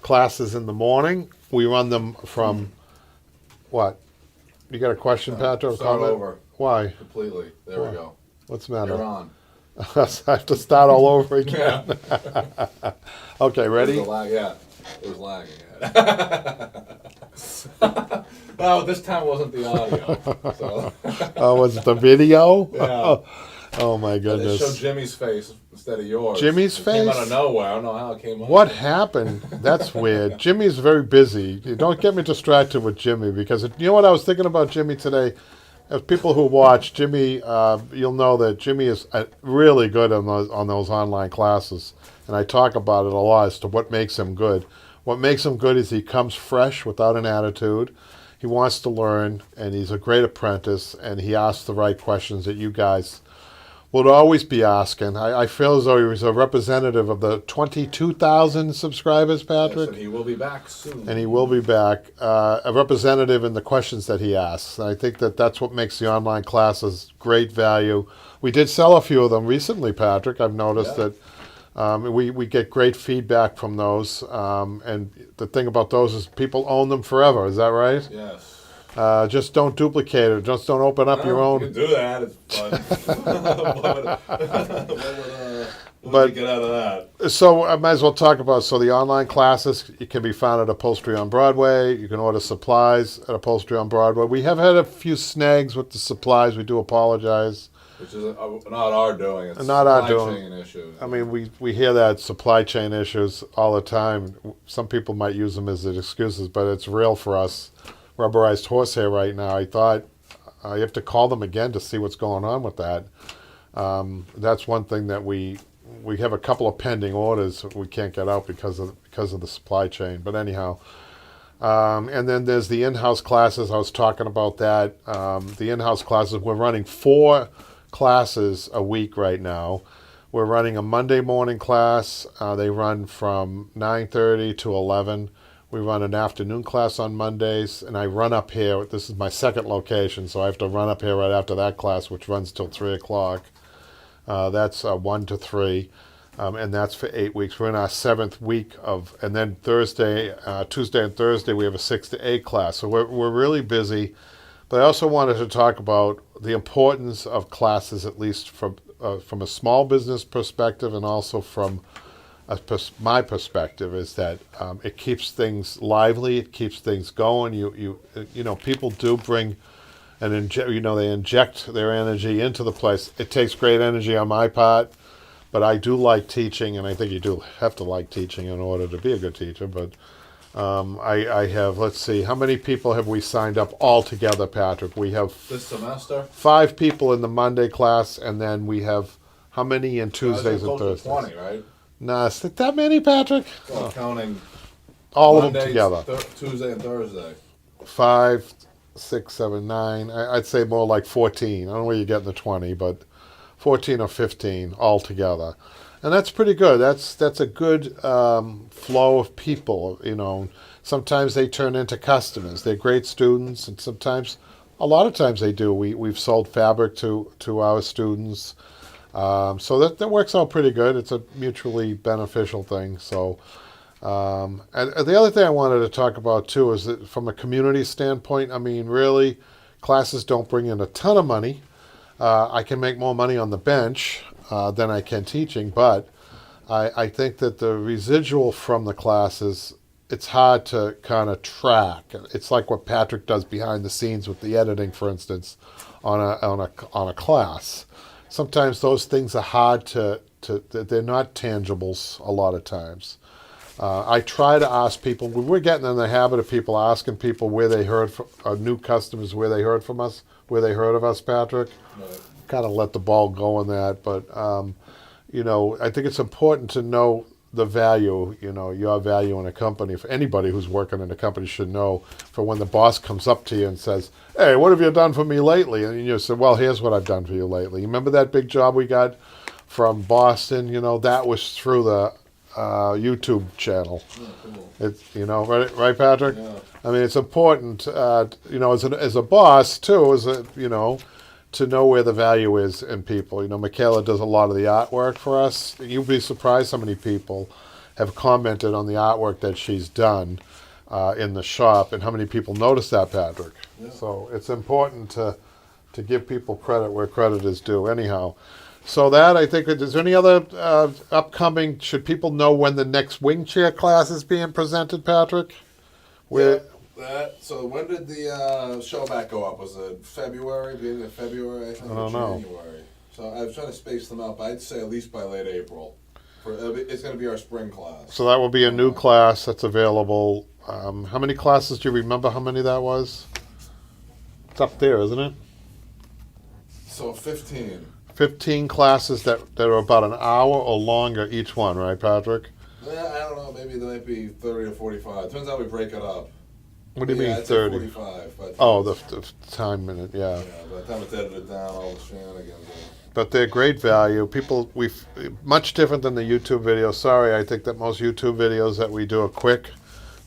classes in the morning. We run them from what? You got a question, Patrick? Start over. Why? Completely. There we go. What's the matter? You're on. I have to start all over again. Okay, ready? Yeah, it was lagging. Well, this time wasn't the audio. So. Oh, was it the video? Yeah. Oh my goodness. They showed Jimmy's face instead of yours. Jimmy's It face? came out of nowhere. I don't know how it came out. What happened? That's weird. Jimmy's very busy. Don't get me distracted with Jimmy because you know what I was thinking about Jimmy today? As people who watch Jimmy, you'll know that Jimmy is really good on those online classes, and I talk about it a lot as to what makes him good. What makes him good is he comes fresh without an attitude. He wants to learn, and he's a great apprentice, and he asks the right questions that you guys would always be asking. I feel as though he was a representative of the 22,000 subscribers, Patrick. Yes, and he will be back soon. And he will be back, a representative in the questions that he asks. And I think that that's what makes the online classes great value. We did sell a few of them recently, Patrick. I've noticed that we get great feedback from those. And the thing about those is people own them forever. Is that right? Yes. Just don't duplicate it. Just don't open up your own. You can do that. It's fun. What would you get out of that? So I might as well talk about, so the online classes, it can be found at Upholstery on Broadway. You can order supplies at Upholstery on Broadway. We have had a few snags with the supplies. We do apologize. Which is not our doing. It's not our supply doing. chain issues. I mean, we hear that supply chain issues all the time. Some people might use them as excuses, but it's real for us. Rubberized horsehair right now. I thought you have to call them again to see what's going on with that. That's one thing that we have a couple of pending orders we can't get out because of the supply chain. But anyhow, and then there's the in-house classes. I was talking about that. The in-house classes, we're running 4 classes a week right now. We're running a Monday morning class. They run from 9:30 to 11. We run an afternoon class on Mondays, and I run up here. This is my second location, so I have to run up here right after that class, which runs till 3 o'clock. That's 1 to 3, and that's for 8 weeks. We're in our 7th week and then Tuesday and Thursday, we have a 6 to 8 class. So we're really busy. But I also wanted to talk about the importance of classes, at least from a small business perspective, and also from my perspective is that it keeps things lively, it keeps things going. You know, people do bring they inject their energy into the place. It takes great energy on my part, but I do like teaching, and I think you do have to like teaching in order to be a good teacher. But I have, let's see, how many people have we signed up all together, Patrick? We have this semester 5 people in the Monday class, and then we have how many in Tuesdays and Thursdays? 20, right? No, is it that many, Patrick? Well, counting all Mondays, of them together. Tuesday and Thursday. 5, 6, 7, 9. I'd say more like 14. I don't know where you're getting the 20, but 14 or 15 all together. And that's pretty good. That's a good flow of people, you know. Sometimes they turn into customers. They're great students, and a lot of times they do. We've sold fabric to our students. So that works out pretty good. It's a mutually beneficial thing. So, and the other thing I wanted to talk about too is that from a community standpoint, I mean, really, classes don't bring in a ton of money. I can make more money on the bench than I can teaching, but I think that the residual from the classes, it's hard to kind of track. It's like what Patrick does behind the scenes with the editing, for instance, on a class. Sometimes those things are hard they're not tangibles a lot of times. I try to ask people, we're getting in the habit of people asking people where they heard from, new customers, where they heard from us, where they heard of us, Patrick. Right. Kind of let the ball go on that, but, you know, I think it's important to know the value, you know, your value in a company. For anybody who's working in a company should know, for when the boss comes up to you and says, hey, what have you done for me lately? And you say, well, here's what I've done for you lately. You remember that big job we got from Boston? You know, that was through the YouTube channel. Oh, cool. It's, you know, right, Patrick? Yeah. I mean, it's important, you know, as a boss too, you know, to know where the value is in people. You know, Michaela does a lot of the artwork for us. You'd be surprised how many people have commented on the artwork that she's done in the shop, and how many people notice that, Patrick. Yeah. So it's important to give people credit where credit is due. Anyhow, so that I think. Is there any other upcoming? Should people know when the next wing chair class is being presented, Patrick? Yeah, so when did the show back go up? Was it February, beginning of February? I think, I don't know. January. So I was trying to space them out, but I'd say at least by late April. It's going to be our spring class. So that will be a new class that's available. How many classes do you remember? How many that was? It's up there, isn't it? So 15. 15 classes that are about an hour or longer each one, right, Patrick? Yeah, I don't know. Maybe there might be 30 or 45. Depends how we break it up. What do you mean I'd say 30? 45. But Oh, the time minute, yeah. yeah, by the time it's edited down, all the shenanigans. But they're great value. People, much different than the YouTube videos. Sorry, I think that most YouTube videos that we do are quick.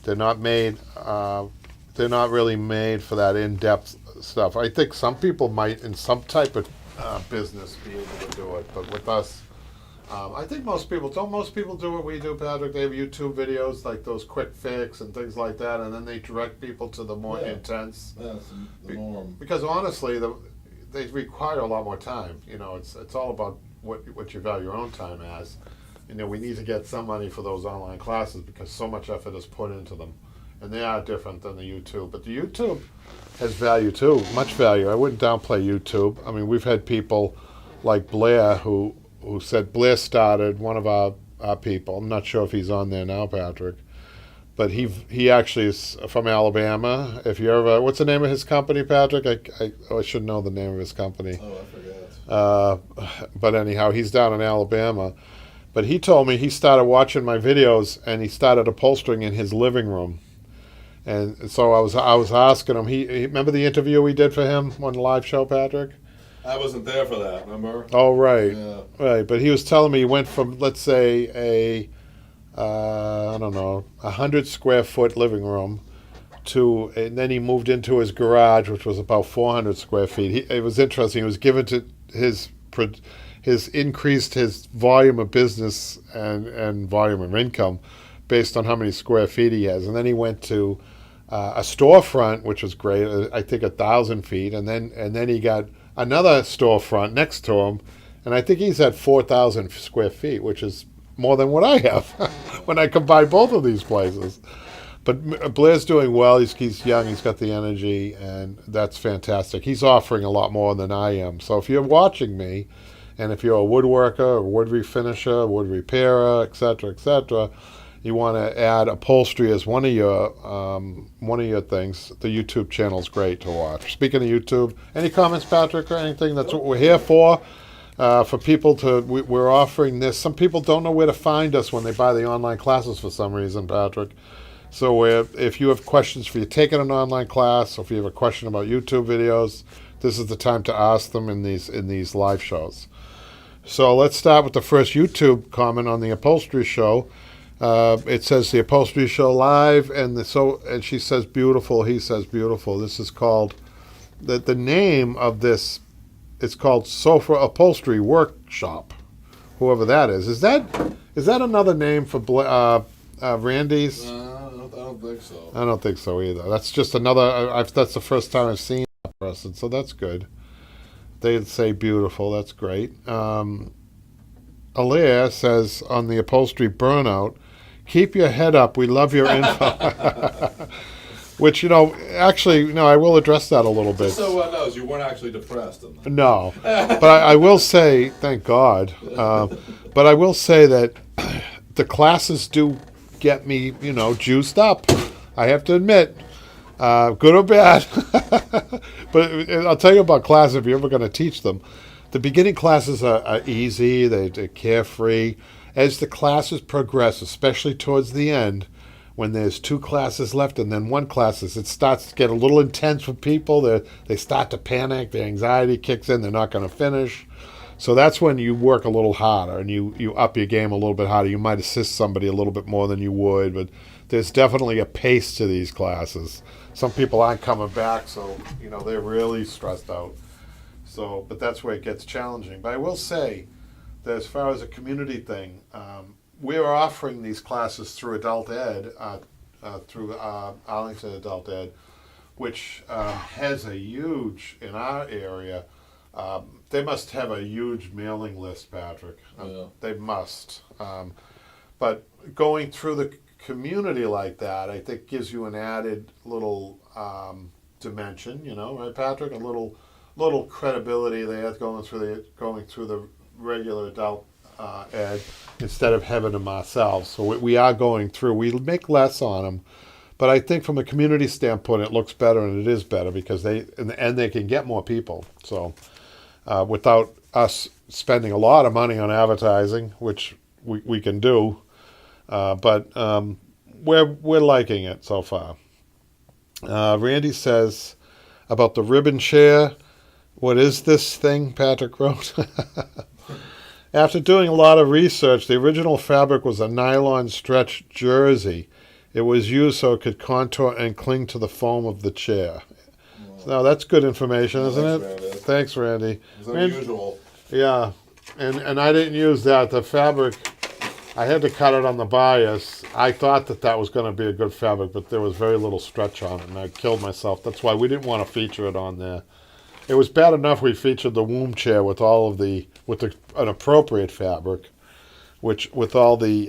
They're not made. They're not really made for that in-depth stuff. I think some people might, in some type of business, be able to do it. But with us, I think most people don't. Most people do what we do, Patrick. They have YouTube videos like those quick fix and things like that, and then they direct people to the more intense. That's the norm. Because honestly, they require a lot more time. You know, it's all about what you value your own time as. You know, we need to get some money for those online classes because so much effort is put into them, and they are different than the YouTube. But the YouTube has value too, much value. I wouldn't downplay YouTube. I mean, we've had people like Blair who said Blair started one of our people. I'm not sure if he's on there now, Patrick. But he actually is from Alabama. If you ever, what's the name of his company, Patrick? I should know the name of his company. Oh, I forgot. But anyhow, he's down in Alabama. But he told me he started watching my videos and he started upholstering in his living room. And so I was asking him. He remember the interview we did for him on the live show, Patrick? I wasn't there for that. Remember? Oh right, Yeah. right. But he was telling me he went from, let's say, I don't know, 100 square foot living room and then he moved into his garage, which was about 400 square feet. It was interesting. He was given to his increased his volume of business and volume of income based on how many square feet he has. And then he went to a storefront, which was great. I think 1,000 feet, and then he got another storefront next to him, and I think he's at 4,000 square feet, which is more than what I have when I combine both of these places. But Blair's doing well. He's young. He's got the energy, and that's fantastic. He's offering a lot more than I am. So if you're watching me, and if you're a woodworker, a wood refinisher, wood repairer, etc., you want to add upholstery as one of your things, the YouTube channel is great to watch. Speaking of YouTube, any comments, Patrick, or anything? That's what we're here for. For people we're offering this. Some people don't know where to find us when they buy the online classes for some reason, Patrick. So if you have questions for you taking an online class, or if you have a question about YouTube videos, this is the time to ask them in these live shows. So let's start with the first YouTube comment on the Upholstery Show. It says the Upholstery Show live, and she says beautiful. He says beautiful. This is called the name of this. It's called Sofa Upholstery Workshop. Whoever that is. Is that another name for Randy's? I don't think so. I don't think so either. That's just another. That's the first time I've seen that person, so that's good. They say beautiful. That's great. Alea says on the Upholstery Burnout, keep your head up. We love your info. Which, actually, I will address that a little bit. Just so one knows, you weren't actually depressed. No. But I will say, thank God, but I will say that the classes do get me, juiced up. I have to admit, good or bad. But I'll tell you about classes if you're ever going to teach them. The beginning classes are easy. They're carefree. As the classes progress, especially towards the end, when there's 2 classes left and then 1 class, it starts to get a little intense for people. They start to panic. Their anxiety kicks in. They're not going to finish. So that's when you work a little harder and you up your game a little bit harder. You might assist somebody a little bit more than you would, but there's definitely a pace to these classes. Some people aren't coming back, so they're really stressed out. But that's where it gets challenging. But I will say that as far as a community thing, we're offering these classes through Adult Ed, through Arlington Adult Ed, which has a huge, in our area, they must have a huge mailing list, Patrick. Yeah. They must. But going through the community like that, I think gives you an added little dimension, right, Patrick? A little credibility there going through the regular adult ed instead of having them ourselves. So we are going through. We make less on them, but I think from a community standpoint, it looks better and it is better because they can get more people. So without us spending a lot of money on advertising, which we can do, but we're liking it so far. Randy says about the ribbon chair. What is this thing? Patrick wrote. After doing a lot of research, the original fabric was a nylon stretch jersey. It was used so it could contour and cling to the foam of the chair. Now that's good information, isn't it? Randy. Thanks, Randy. It's unusual. Yeah, and I didn't use that. The fabric, I had to cut it on the bias. I thought that was going to be a good fabric, but there was very little stretch on it, and I killed myself. That's why we didn't want to feature it on there. It was bad enough we featured the womb chair with an appropriate fabric, which with all the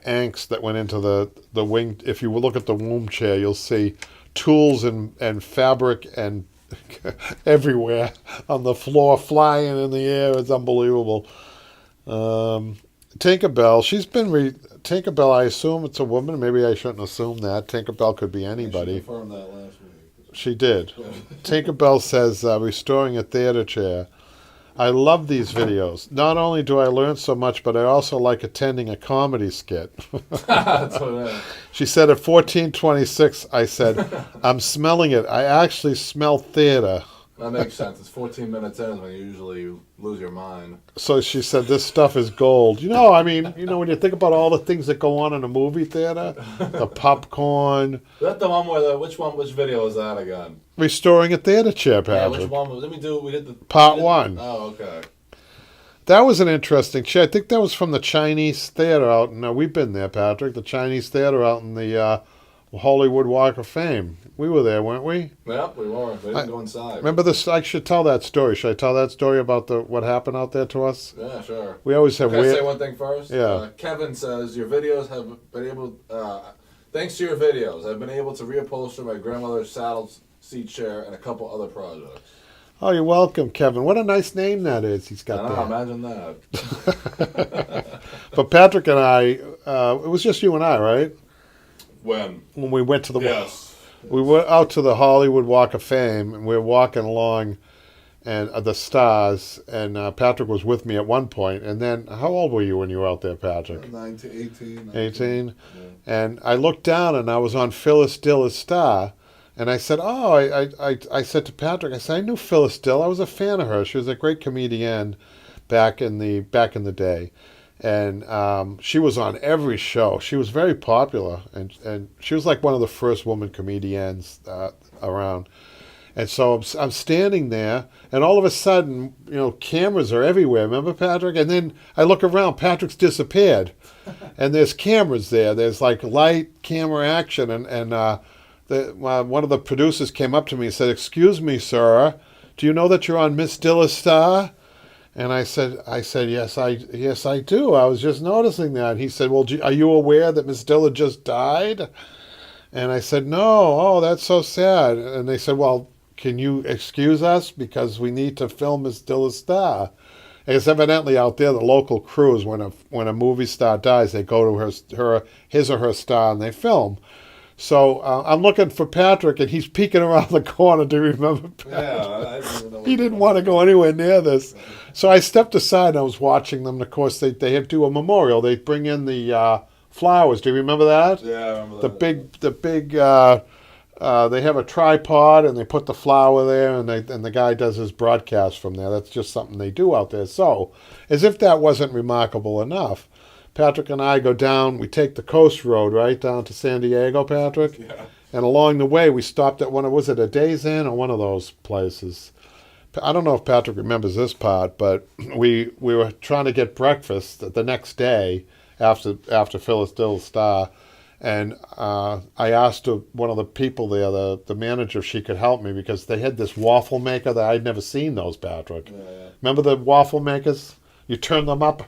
angst that went into the wing. If you look at the womb chair, you'll see tools and fabric and everywhere on the floor, flying in the air. It's unbelievable. Tinkerbell, she's been Tinkerbell. I assume it's a woman. Maybe I shouldn't assume that. Tinkerbell could be anybody. She confirmed that last week. She did. Tinkerbell says, restoring a theater chair. I love these videos. Not only do I learn so much, but I also like attending a comedy skit. That's what it is. She said at 14:26, I said, I'm smelling it. I actually smell theater. That makes sense. It's 14 minutes in when you usually lose your mind. So she said, this stuff is gold. When you think about all the things that go on in a movie theater, the popcorn. Is that the one where which video was that again? Restoring a theater chair, Yeah, Patrick. which one was? We did the Part one. Oh, okay. That was an interesting chair. I think that was from the Chinese theater out in, we've been there, Patrick, the Chinese theater out in the Hollywood Walk of Fame. We were there, weren't we? Yep, we were. We didn't go inside. Remember this? I should tell that story. Should I tell that story about what happened out there to us? Yeah, sure. We always have Can I weird. say one thing first? Yeah. Kevin says, your videos have been able, thanks to your videos, I've been able to reupholster my grandmother's saddle seat chair and a couple other projects. Oh, you're welcome, Kevin. What a nice name that is. He's got there. Imagine that. But Patrick and I, it was just you and I, right? When we went to the yes. We went out to the Hollywood Walk of Fame, and we were walking along, and the stars. And Patrick was with me at one point. And then, how old were you when you were out there, Patrick? 19, 18. 18. Yeah. And I looked down, and I was on Phyllis Dilla's star. And I said, I said to Patrick, I said, I knew Phyllis Dill. I was a fan of her. She was a great comedian back in the day. And she was on every show. She was very popular, and she was like one of the first woman comedians around. And so I'm standing there, and all of a sudden, cameras are everywhere. Remember, Patrick? And then I look around. Patrick's disappeared, and there's cameras there. There's like light, camera, action, and one of the producers came up to me and said, "Excuse me, sir, do you know that you're on Miss Dilla's star?" And I said, yes, I do. I was just noticing that. He said, well, are you aware that Miss Dilla just died? And I said, no. Oh, that's so sad. And they said, well, can you excuse us because we need to film Miss Dilla's star? It's evidently out there the local crews when a movie star dies, they go to his or her star and they film. So I'm looking for Patrick, and he's peeking around the corner. Do you remember, Patrick? Yeah, I didn't even know. He didn't want to go anywhere near this. So I stepped aside, and I was watching them. And of course, they have to do a memorial. They bring in the flowers. Do you remember that? Yeah, I remember The that. big. They have a tripod, and they put the flower there, and the guy does his broadcast from there. That's just something they do out there. So, as if that wasn't remarkable enough, Patrick and I go down. We take the coast road right down to San Diego, Patrick. Yeah. And along the way, we stopped at was it a Days Inn or one of those places? I don't know if Patrick remembers this part, but we were trying to get breakfast the next day after Phyllis Dill's star. And I asked one of the people there, the manager, if she could help me because they had this waffle maker that I'd never seen those, Patrick. Yeah. Remember the waffle makers? You turn them up.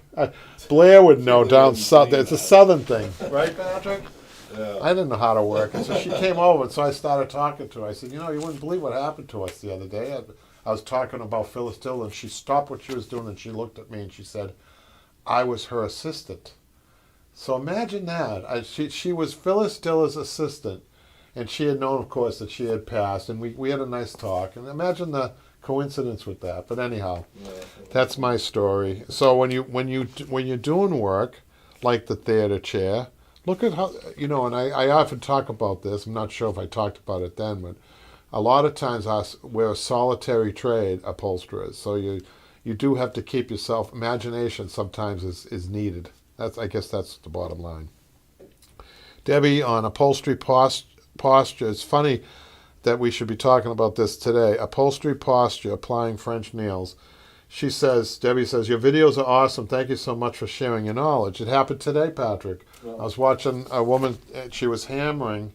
Blair would know down south. It's a southern thing, right, Patrick? Yeah. I didn't know how to work it. So she came over, and so I started talking to her. I said, you wouldn't believe what happened to us the other day. I was talking about Phyllis Dill, and she stopped what she was doing, and she looked at me, and she said, I was her assistant. So imagine that. She was Phyllis Diller's assistant, and she had known, of course, that she had passed, and we had a nice talk. And imagine the coincidence with that. But anyhow, that's my story. So when you're doing work like the theater chair, look at how and I often talk about this. I'm not sure if I talked about it then, but a lot of times we're a solitary trade upholsterers. So you do have to keep yourself. Imagination sometimes is needed. I guess that's the bottom line. Debbie on upholstery posture. It's funny that we should be talking about this today. Upholstery posture, applying French nails. Debbie says, your videos are awesome. Thank you so much for sharing your knowledge. It happened today, Patrick. Yeah. I was watching a woman, she was hammering,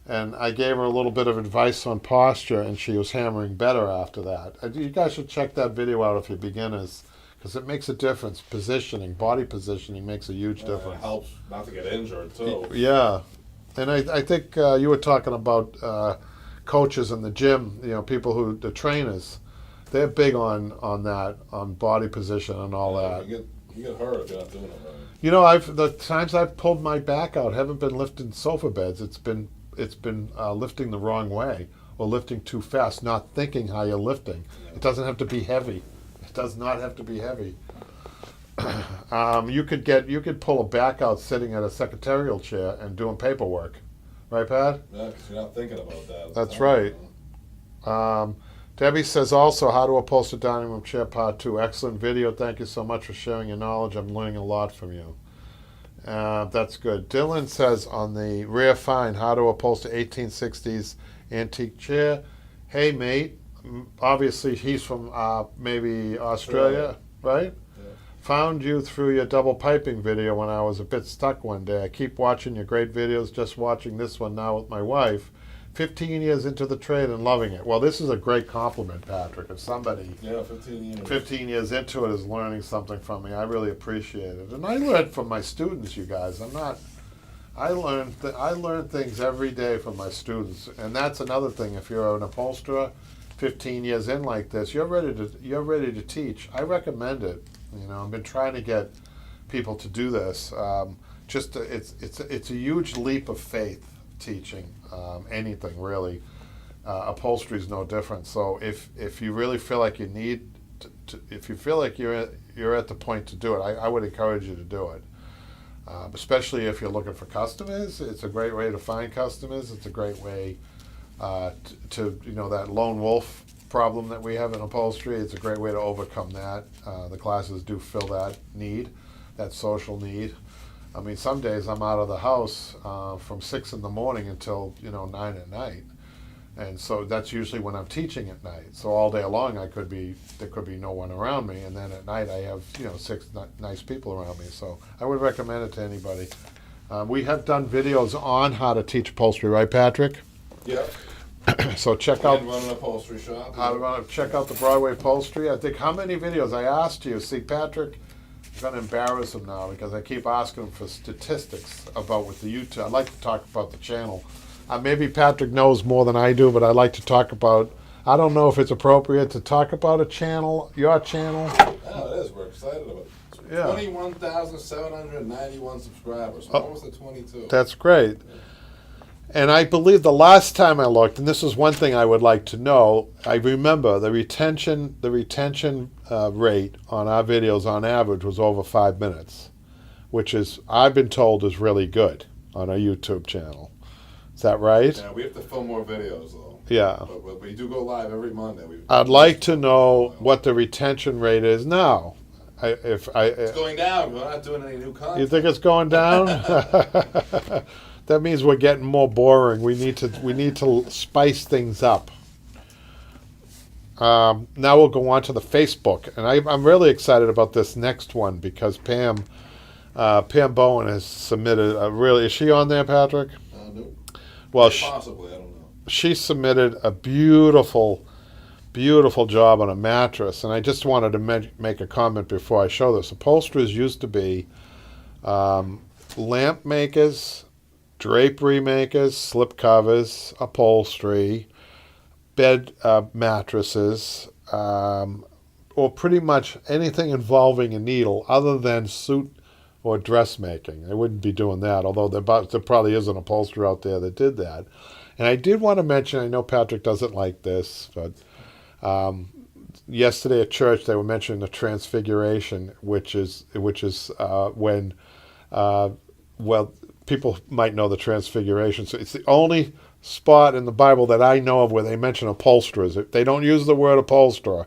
and I gave her a little bit of advice on posture, and she was hammering better after that. You guys should check that video out if you're beginners, because it makes a difference. Body positioning makes a huge difference. It helps not to get injured, too. Yeah. And I think you were talking about coaches in the gym, people the trainers. They're big on that, on body position and all that. You get hurt if you're not doing it right. The times I've pulled my back out haven't been lifting sofa beds. It's been lifting the wrong way or lifting too fast, not thinking how you're lifting. It doesn't have to be heavy. It does not have to be heavy. You could pull a back out sitting at a secretarial chair and doing paperwork, right, Pat? Yeah, because you're not thinking about that. That's right. Debbie says also, how to upholster dining room chair part 2. Excellent video. Thank you so much for sharing your knowledge. I'm learning a lot from you. That's good. Dylan says on the rare find, how to upholster 1860s antique chair. Hey, mate. Obviously, he's from maybe Australia, right? Yeah. Found you through your double piping video when I was a bit stuck one day. I keep watching your great videos, just watching this one now with my wife. 15 years into the trade and loving it. Well, this is a great compliment, Patrick. If somebody 15 years into it is learning something from me, I really appreciate it. And I learn from my students, you guys. I learn things every day from my students. And that's another thing. If you're an upholsterer, 15 years in like this, you're ready to teach. I recommend it. I've been trying to get people to do this. It's a huge leap of faith, teaching anything really. Upholstery is no different. So if you really feel like you need if you feel like you're at the point to do it, I would encourage you to do it. Especially if you're looking for customers. It's a great way to find customers. It's a great way to that lone wolf problem that we have in upholstery. It's a great way to overcome that. The classes do fill that need, that social need. I mean, some days I'm out of the house from 6 in the morning until 9 at night, and so that's usually when I'm teaching at night. So all day long there could be no one around me, and then at night I have 6 nice people around me. So I would recommend it to anybody. We have done videos on how to teach upholstery, right, Patrick? Yeah. So check out. Run an upholstery shop. Check out the Broadway Upholstery. I think how many videos I asked you. See, Patrick. I'm going to embarrass him now because I keep asking him for statistics about with the YouTube. I'd like to talk about the channel. Maybe Patrick knows more than I do, but I'd like to talk about. I don't know if it's appropriate to talk about a channel, your channel. Yeah, it is. We're excited about it. Yeah. 21,791 subscribers. Almost at 22. That's great. And I believe the last time I looked, and this is one thing I would like to know, I remember the retention rate on our videos on average was over 5 minutes, which is, I've been told, is really good on our YouTube channel. Is that right? Yeah, we have to film more videos, though. Yeah. But we do go live every Monday. I'd like to know what the retention rate is now. It's going down. We're not doing any new content. You think it's going down? That means we're getting more boring. We need to spice things up. Now we'll go on to the Facebook, and I'm really excited about this next one because Pam Pam Bowen has submitted a really. Is she on there, Patrick? Nope. Well, Possibly, I don't know. she submitted a beautiful, beautiful job on a mattress, and I just wanted to make a comment before I show this. Upholsterers used to be lamp makers, drapery makers, slip covers, upholstery, bed mattresses, or pretty much anything involving a needle other than suit or dressmaking. They wouldn't be doing that, although there probably is an upholsterer out there that did that. And I did want to mention, I know Patrick doesn't like this, but yesterday at church they were mentioning the Transfiguration, which is when, well, people might know the Transfiguration. So it's the only spot in the Bible that I know of where they mention upholsterers. They don't use the word upholsterer,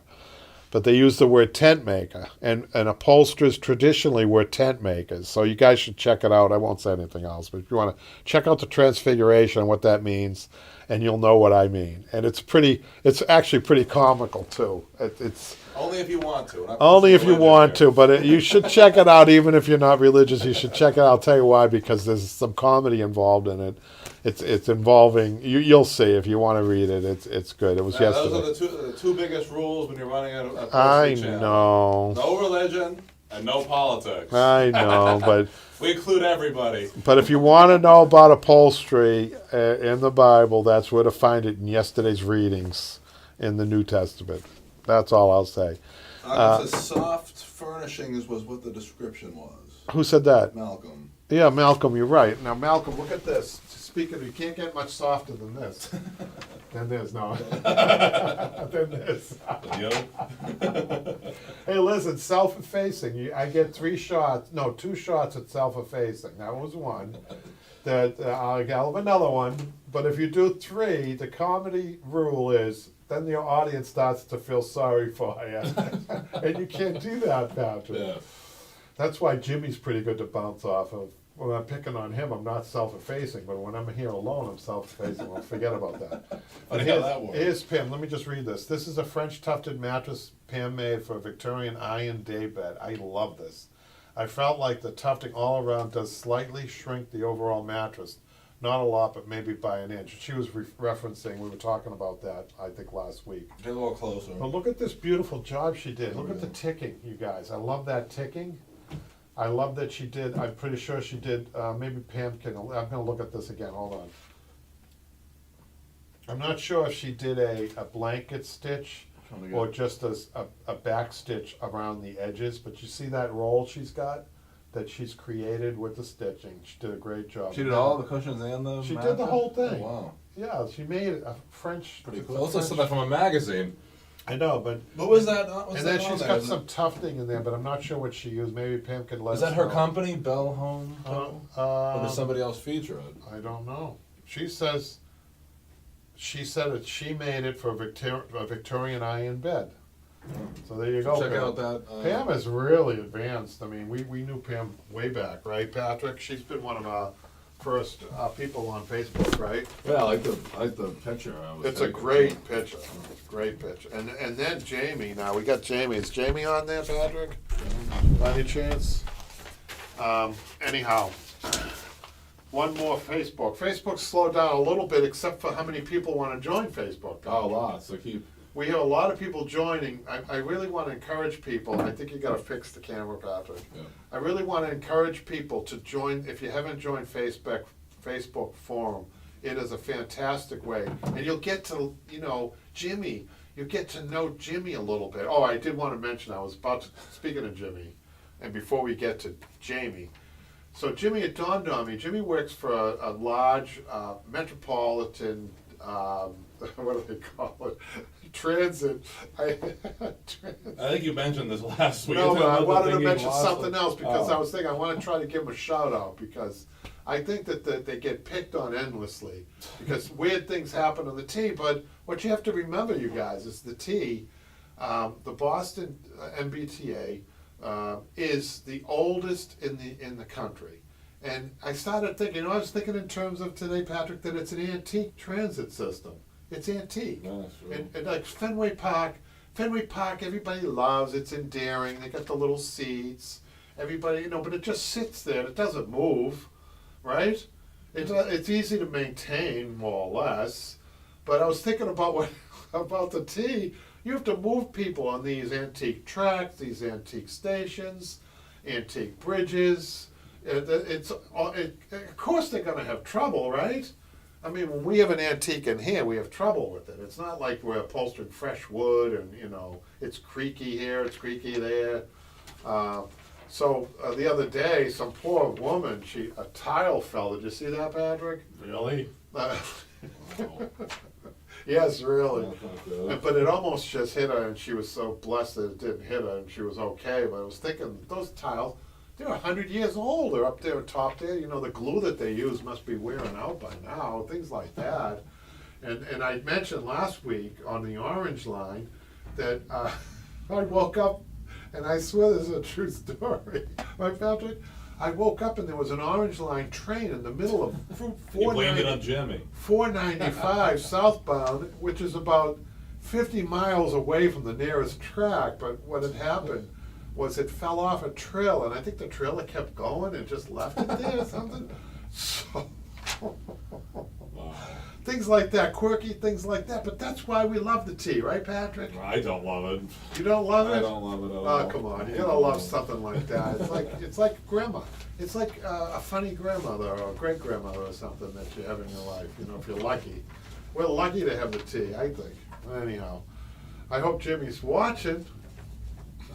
but they use the word tent maker. And upholsterers traditionally were tent makers. So you guys should check it out. I won't say anything else, but if you want to check out the Transfiguration and what that means, and you'll know what I mean. And it's actually pretty comical too. It's Only if you want to. only if you want to, but you should check it out even if you're not religious. You should check it out. I'll tell you why, because there's some comedy involved in it. It's involving, you'll see if you want to read it. It's good. It was yesterday. Those are the two biggest rules when you're running a I channel. know. No religion and no politics. I know, but We include everybody. if you want to know about upholstery in the Bible, that's where to find it in yesterday's readings in the New Testament. That's all I'll say. It says soft furnishings was what the description was. Who said that? Malcolm. Yeah, Malcolm, you're right. Now, Malcolm, look at this. Speaking of, you can't get much softer than this. Than this, no. Than this. Hey, listen, self-effacing. I get 2 shots at self-effacing. That was one. I'll have another one. But if you do 3, the comedy rule is then your audience starts to feel sorry for you. And you can't do that, Patrick. Yeah. That's why Jimmy's pretty good to bounce off of. When I'm picking on him, I'm not self-effacing, but when I'm here alone, I'm self-effacing. Well, forget about that. But Funny how that works. Here's Pam. Let me just read this. This is a French tufted mattress Pam made for a Victorian iron daybed. I love this. I felt like the tufting all around does slightly shrink the overall mattress. Not a lot, but maybe by an inch. She was referencing, we were talking about that, I think, last week. Get a little closer. But look at this beautiful job she did. Look at the ticking, you guys. I love that ticking. I love that she did, I'm pretty sure she did, maybe Pam can, I'm gonna look at this again, hold on. I'm not sure if she did a blanket stitch or just a back stitch around the edges, but you see that roll she's got, that she's created with the stitching. She did a great job. She did all the cushions and the She mattress? did the whole thing. Oh, wow. Yeah, she made a French. Pretty it's cool. a Looks like French- something from a magazine. I know, but. What was that? And then she's got some tufting in there, but I'm not sure what she used. Maybe Pam could let Is us that her know. company, Bell Home? Or does somebody else feature it? I don't know. She said that she made it for a Victorian iron bed. So there you go. Check Pam. out that. Pam is really advanced. I mean, we knew Pam way back, right, Patrick? She's been one of our first people on Facebook, right? Yeah, I like the picture. It's a great picture. It's a great picture. And then Jamie. Now we got Jamie. Is Jamie on there, Patrick? By any chance? Anyhow, one more Facebook. Facebook's slowed down a little bit, except for how many people want to join Facebook. Oh, lots. So keep. We have a lot of people joining. I really want to encourage people. I think you got to fix the camera, Patrick. Yeah. I really want to encourage people to join. If you haven't joined Facebook forum, it is a fantastic way, and you'll get to Jimmy. You get to know Jimmy a little bit. Oh, I did want to mention. I was about to, speaking of Jimmy, and before we get to Jamie. So Jimmy, it dawned on me. Jimmy works for a large metropolitan. What do they call it? Transit. I think you mentioned this last week. No, but I wanted to mention something else because Oh. I was thinking I want to try to give them a shout out because I think that they get picked on endlessly because weird things happen on the T. But what you have to remember, you guys, is the T, the Boston MBTA, is the oldest in the country. And I started thinking, I was thinking in terms of today, Patrick, that it's an antique transit system. It's antique. Yeah, sure. And like Fenway Park, everybody loves. It's endearing. They got the little seats, everybody, but it just sits there. It doesn't move, right? It's easy to maintain, more or less. But I was thinking about about the tea. You have to move people on these antique tracks, these antique stations, antique bridges. Of course they're going to have trouble, right? I mean, when we have an antique in here, we have trouble with it. It's not like we're upholstering fresh wood and, it's creaky here, it's creaky there. So the other day, some poor woman, a tile fell. Did you see that, Patrick? Really? Yes, really. That's not good. But it almost just hit her, and she was so blessed that it didn't hit her, and she was okay. But I was thinking, those tiles, they're 100 years old. They're up there, top there. The glue that they use must be wearing out by now, things like that. And I mentioned last week on the Orange Line that I woke up, and I swear this is a true story, right, Patrick? I woke up and there was an Orange Line train in the middle of You blamed it on Jimmy. 495 southbound, which is about 50 miles away from the nearest track. But what had happened was it fell off a trail, and I think the trailer kept going and just left it there or something. So, Wow. things like that, quirky things like that. But that's why we love the tea, right, Patrick? I don't love it. You don't love it? I don't love it at all. Oh, come on! You gotta love something like that. It's like grandma. It's like a funny grandmother or a great grandmother or something that you have in your life. If you're lucky. We're lucky to have the tea, I think. Anyhow, I hope Jimmy's watching.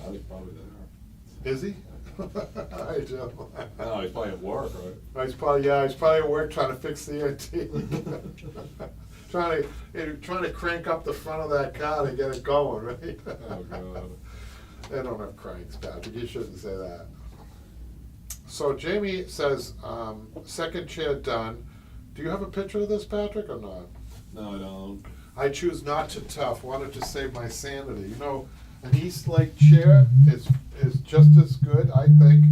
No, he's probably there. Is he? I do. No, he's probably at work, right? He's probably at work trying to fix the antique. trying to crank up the front of that car to get it going, right? Oh, God. They don't have cranks, Patrick. You shouldn't say that. So Jamie says, second chair done. Do you have a picture of this, Patrick, or not? No, I don't. I choose not to tough. Wanted to save my sanity. An East Lake chair is just as good, I think.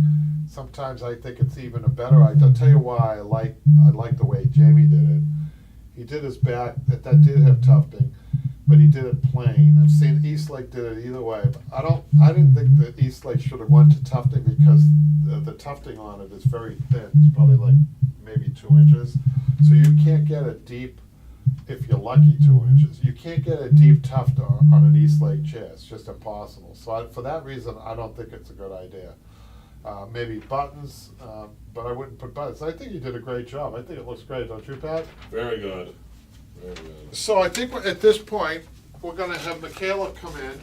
Sometimes I think it's even a better. I'll tell you why I like the way Jamie did it. He did his back. That did have tufting, but he did it plain. I've seen East Lake did it either way. But I didn't think that East Lake should have went to tufting because the tufting on it is very thin. It's probably like maybe 2 inches. So you can't get a deep, if you're lucky, 2 inches. You can't get a deep tuft on an East Lake chair. It's just impossible. So for that reason, I don't think it's a good idea. Maybe buttons, but I wouldn't put buttons. I think you did a great job. I think it looks great, don't you, Pat? Very good. Very good. So I think at this point, we're going to have Michaela come in.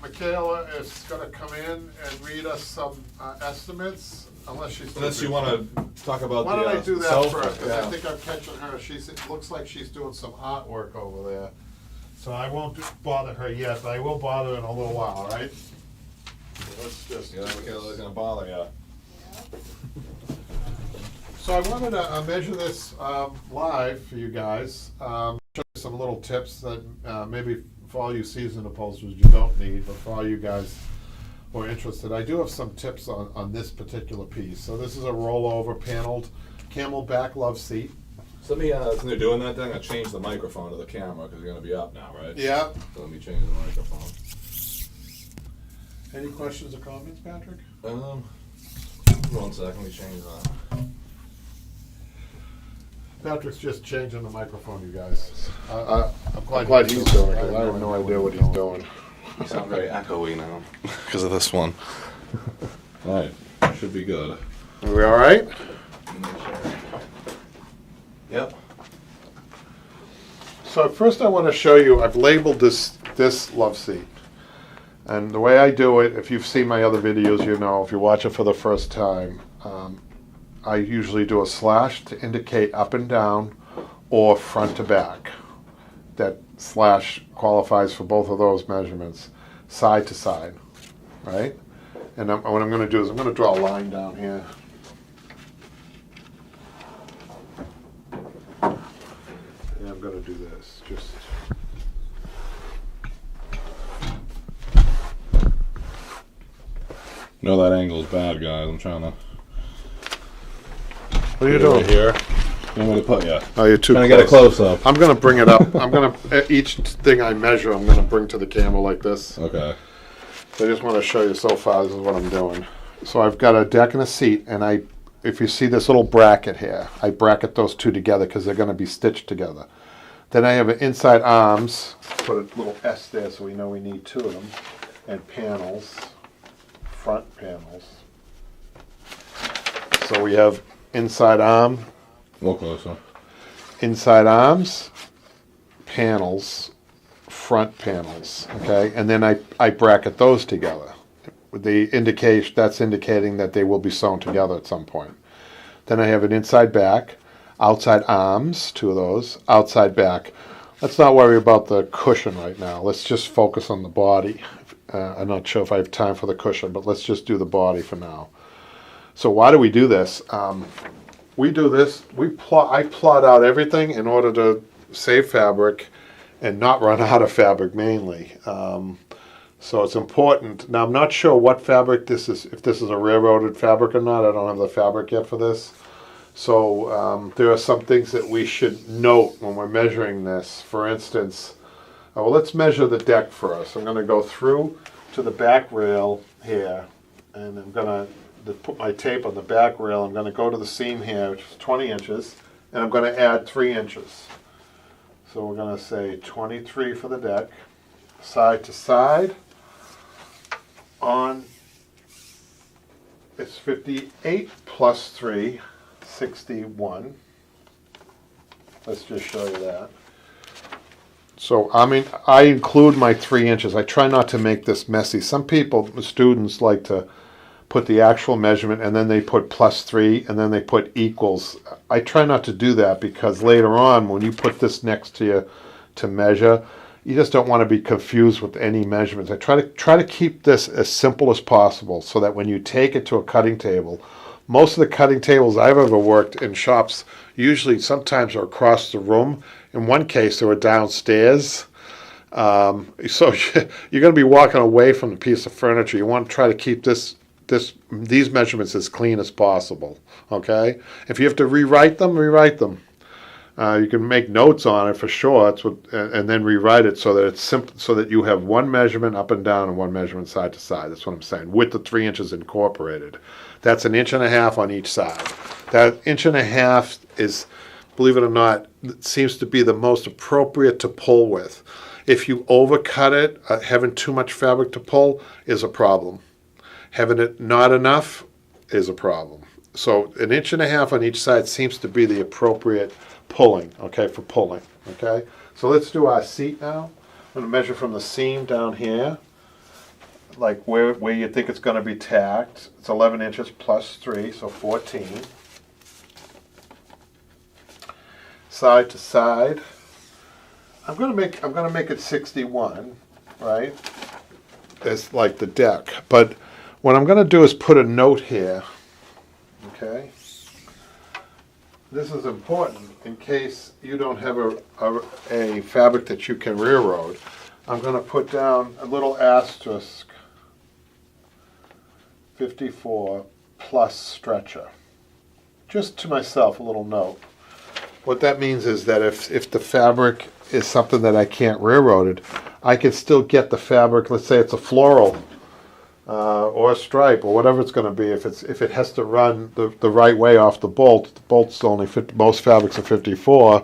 Michaela is going to come in and read us some estimates, Unless you want to talk about Why the don't I do that sofa. first? Because Yeah. I think I'm catching her. It looks like she's doing some artwork over there. So I won't bother her yet, but I will bother her in a little while, all right? So let's just. Yeah, Michaela's gonna bother you. So I wanted to measure this live for you guys. Show you some little tips that maybe for all you seasoned upholsterers you don't need, but for all you guys who are interested, I do have some tips on this particular piece. So this is a rollover paneled camelback love seat. So let me, since you're doing that, then I'm gonna change the microphone to the camera because you're gonna be up now, right? Yeah. So let me change the microphone. Any questions or comments, Patrick? 1 second, let me change that. Patrick's just changing the microphone, you guys. I'm glad he's doing it, because I have no idea what he's doing. You sound very echoey now because of this one. All right, should be good. Are we all right? Yep. So first I want to show you, I've labeled this love seat. And the way I do it, if you've seen my other videos, you know, if you watch it for the first time, I usually do a slash to indicate up and down or front to back. That slash qualifies for both of those measurements, side to side, right? And what I'm going to do is I'm going to draw a line down here. And I'm going to do this, just... No, that angle's bad, guys. I'm trying to. What are you Right doing? here. I'm gonna put you. Oh, you're too Trying close. to get a close up. I'm going to bring it up. I'm going to, each thing I measure, I'm going to bring to the camera like this. Okay. So I just want to show you so far, this is what I'm doing. So I've got a deck and a seat, and if you see this little bracket here, I bracket those two together because they're going to be stitched together. Then I have an inside arms, put a little S there so we know we need two of them, and panels, front panels. So we have inside arm, A little closer. inside arms, panels, front panels, okay? And then I bracket those together. With the indication, that's indicating that they will be sewn together at some point. Then I have an inside back, outside arms, two of those, outside back. Let's not worry about the cushion right now. Let's just focus on the body. I'm not sure if I have time for the cushion, but let's just do the body for now. So why do we do this? We do this, I plot out everything in order to save fabric and not run out of fabric mainly. So it's important. Now I'm not sure what fabric this is, if this is a railroaded fabric or not. I don't have the fabric yet for this. So there are some things that we should note when we're measuring this. For instance, well, let's measure the deck first. I'm going to go through to the back rail here, and I'm going to put my tape on the back rail. I'm going to go to the seam here, which is 20 inches, and I'm going to add 3 inches. So we're going to say 23 for the deck, side to side. On, it's 58 plus 3, 61. Let's just show you that. So, I mean, I include my 3 inches. I try not to make this messy. Some people, students, like to put the actual measurement and then they put plus 3 and then they put equals. I try not to do that because later on, when you put this next to you to measure, you just don't want to be confused with any measurements. I try to keep this as simple as possible so that when you take it to a cutting table, most of the cutting tables I've ever worked in shops usually sometimes are across the room. In one case, they were downstairs. So you're going to be walking away from the piece of furniture. You want to try to keep these measurements as clean as possible. Okay? If you have to rewrite them, rewrite them. You can make notes on it for sure, and then rewrite it so that it's simple, so that you have one measurement up and down and one measurement side to side. That's what I'm saying, with the 3 inches incorporated. That's 1.5 inches on each side. That 1.5 inches is, believe it or not, seems to be the most appropriate to pull with. If you overcut it, having too much fabric to pull is a problem. Having it not enough is a problem. So 1.5 inches on each side seems to be the appropriate pulling, okay, for pulling, okay? So let's do our seat now. I'm going to measure from the seam down here, like where you think it's going to be tacked. It's 11 inches plus 3, so 14. Side to side. I'm going to make it 61, right? It's like the deck. But what I'm going to do is put a note here, okay? This is important in case you don't have a fabric that you can railroad. I'm going to put down a little asterisk, 54 plus stretcher. Just to myself, a little note. What that means is that if the fabric is something that I can't railroad it, I can still get the fabric, let's say it's a floral, or a stripe, or whatever it's going to be. If it has to run the right way off the bolt's only most fabrics are 54,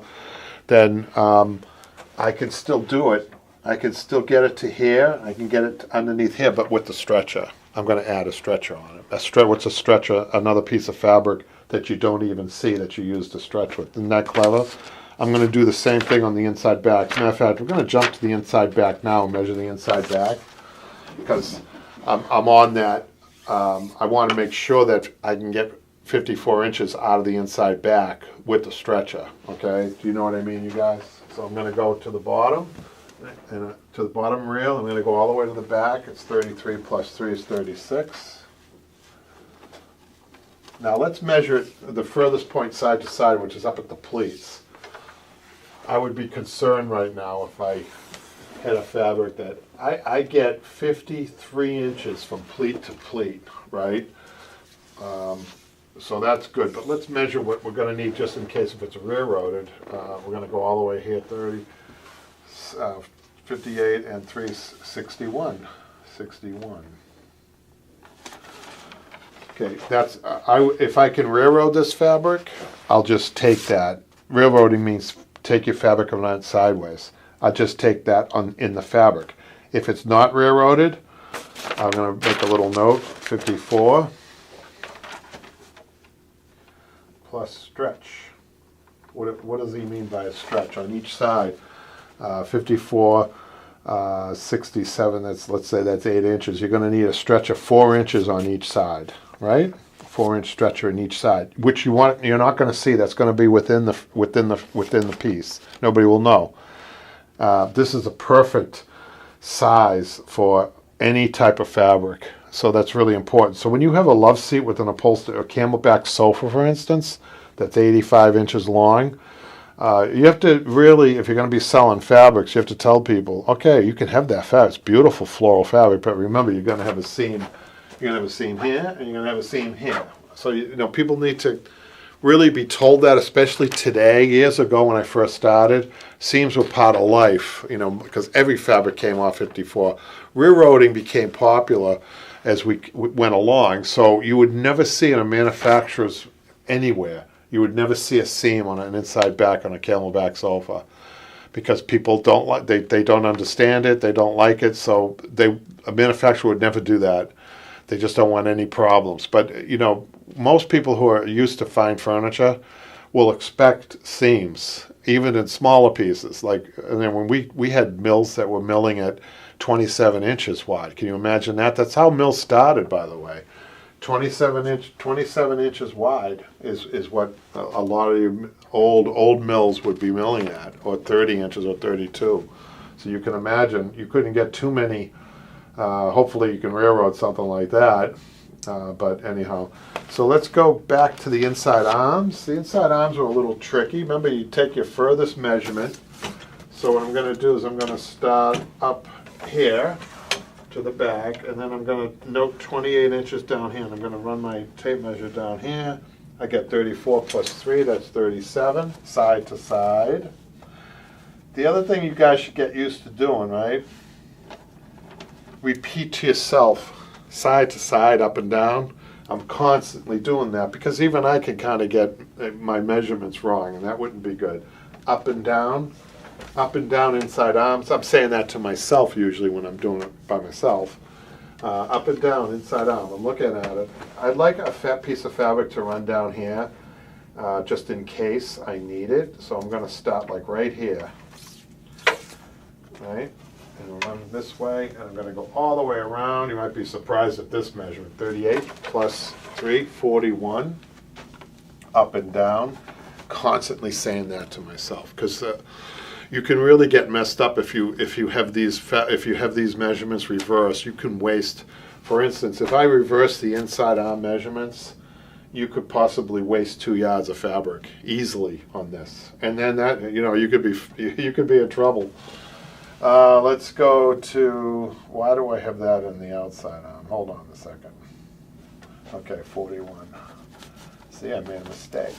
then I can still do it. I can still get it to here. I can get it underneath here, but with the stretcher. I'm going to add a stretcher on it. What's a stretcher? Another piece of fabric that you don't even see that you use to stretch with. Isn't that clever? I'm going to do the same thing on the inside back. As a matter of fact, we're going to jump to the inside back now and measure the inside back because I'm on that. I want to make sure that I can get 54 inches out of the inside back with the stretcher. Okay, do you know what I mean, you guys? So I'm going to go to the bottom, and to the bottom rail. I'm going to go all the way to the back. It's 33 plus 3 is 36. Now let's measure the furthest point side to side, which is up at the pleats. I would be concerned right now if I had a fabric that I get 53 inches from pleat to pleat, right? So that's good, but let's measure what we're going to need just in case if it's railroaded. We're going to go all the way here, 30, 58, and 3, 61. 61. Okay, that's, if I can railroad this fabric, I'll just take that. Railroading means take your fabric and run it sideways. I'll just take that in the fabric. If it's not railroaded, I'm gonna make a little note, 54 plus stretch. What does he mean by a stretch on each side? 54, 67, let's say that's 8 inches. You're gonna need a stretch of 4 inches on each side, right? 4-inch stretcher in each side, which you're not gonna see. That's gonna be within the piece. Nobody will know. This is a perfect size for any type of fabric. So that's really important. So when you have a love seat with an upholstery or camelback sofa, for instance, that's 85 inches long, you have to really, if you're going to be selling fabrics, you have to tell people, okay, you can have that fabric. It's beautiful floral fabric, but remember, you're going to have a seam. You're going to have a seam here, and you're going to have a seam here. So, people need to really be told that, especially today. Years ago when I first started, seams were part of life, because every fabric came off 54. Railroading became popular as we went along, so you would never see in a manufacturer's anywhere, you would never see a seam on an inside back on a camelback sofa, because people don't like, they don't understand it, they don't like it, so a manufacturer would never do that. They just don't want any problems. But most people who are used to fine furniture will expect seams, even in smaller pieces. And then when we had mills that were milling at 27 inches wide. Can you imagine that? That's how mills started, by the way. 27 inches wide is what a lot of your old mills would be milling at, or 30 inches or 32. So you can imagine you couldn't get too many. Hopefully you can railroad something like that. But anyhow, so let's go back to the inside arms. The inside arms are a little tricky. Remember, you take your furthest measurement. So what I'm going to do is I'm going to start up here to the back, and then I'm going to note 28 inches down here, and I'm going to run my tape measure down here. I get 34 plus 3, that's 37, side to side. The other thing you guys should get used to doing, right? Repeat to yourself, side to side, up and down. I'm constantly doing that because even I can kind of get my measurements wrong, and that wouldn't be good. Up and down inside arms. I'm saying that to myself usually when I'm doing it by myself. Up and down inside arm. I'm looking at it. I'd like a fat piece of fabric to run down here just in case I need it. So I'm going to start like right here. Right? And run this way, and I'm going to go all the way around. You might be surprised at this measurement. 38 plus 3, 41. Up and down. Constantly saying that to myself, because you can really get messed up if you have these measurements reversed. You can waste. For instance, if I reverse the inside arm measurements, you could possibly waste 2 yards of fabric easily on this, and then that you could be in trouble. Let's go to, why do I have that in the outside arm? Hold on a second. Okay, 41. See, I made a mistake.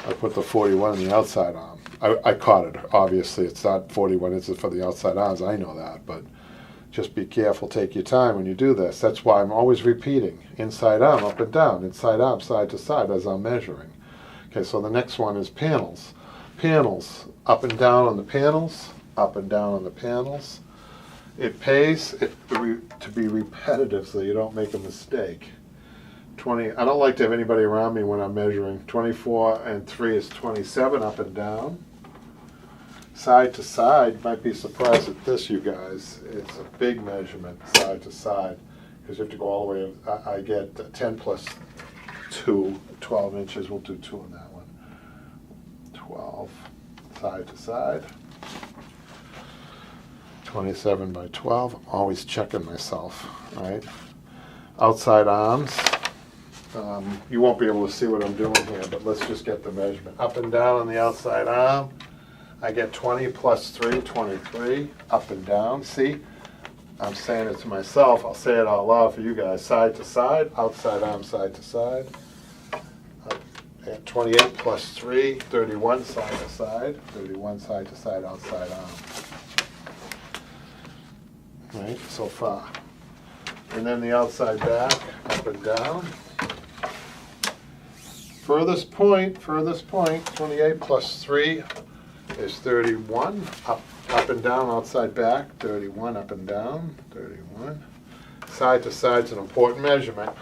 I put the 41 in the outside arm. I caught it. Obviously, it's not 41 inches for the outside arms. I know that, but just be careful. Take your time when you do this. That's why I'm always repeating. Inside arm, up and down. Inside arm, side to side as I'm measuring. Okay, so the next one is panels. Panels, up and down on the panels. Up and down on the panels. It pays to be repetitive so you don't make a mistake. 20. I don't like to have anybody around me when I'm measuring. 24 and 3 is 27 up and down. Side to side, you might be surprised at this, you guys. It's a big measurement, side to side, because you have to go all the way. I get 10 plus 2, 12 inches. We'll do 2 on that one. 12, side to side. 27 by 12. I'm always checking myself, right? Outside arms. You won't be able to see what I'm doing here, but let's just get the measurement. Up and down on the outside arm. I get 20 plus 3, 23. Up and down. See? I'm saying it to myself. I'll say it out loud for you guys. Side to side. Outside arm, side to side. At 28 plus 3, 31 side to side. 31 side to side, outside arm. Right, so far. And then the outside back, up and down. furthest point, 28 plus 3 is 31. Up and down, outside back, 31, up and down, 31. Side to side is an important measurement.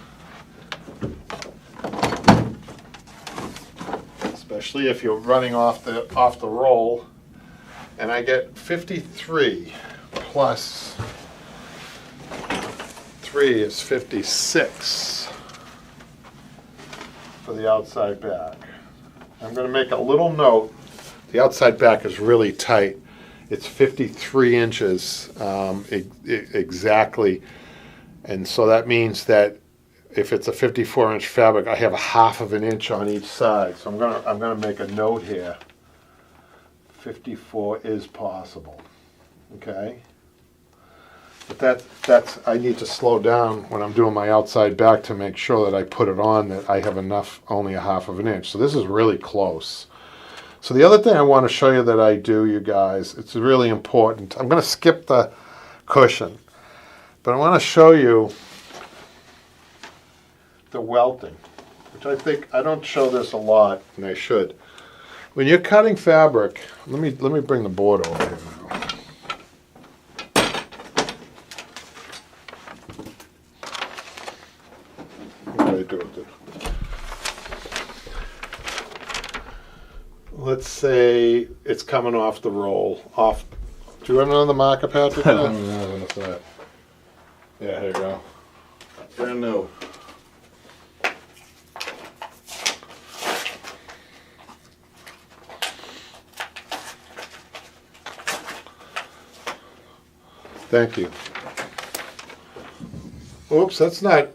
Especially if you're running off the roll. And I get 53 plus 3 is 56 for the outside back. I'm going to make a little note. The outside back is really tight. It's 53 inches exactly. And so that means that if it's a 54-inch fabric, I have a half of an inch on each side. So I'm gonna make a note here. 54 is possible. Okay? But that's I need to slow down when I'm doing my outside back to make sure that I put it on that I have enough, only a half of an inch. So this is really close. So the other thing I want to show you that I do, you guys, it's really important. I'm going to skip the cushion, but I want to show you the welting, which I don't show this a lot, and I should. When you're cutting fabric, let me bring the board over here now. What do I do with it? Let's say it's coming off the roll. Do you have another marker, Patrick? I don't know what I'm gonna say. Yeah, here you go. Brand new. Thank you. Oops, that's brand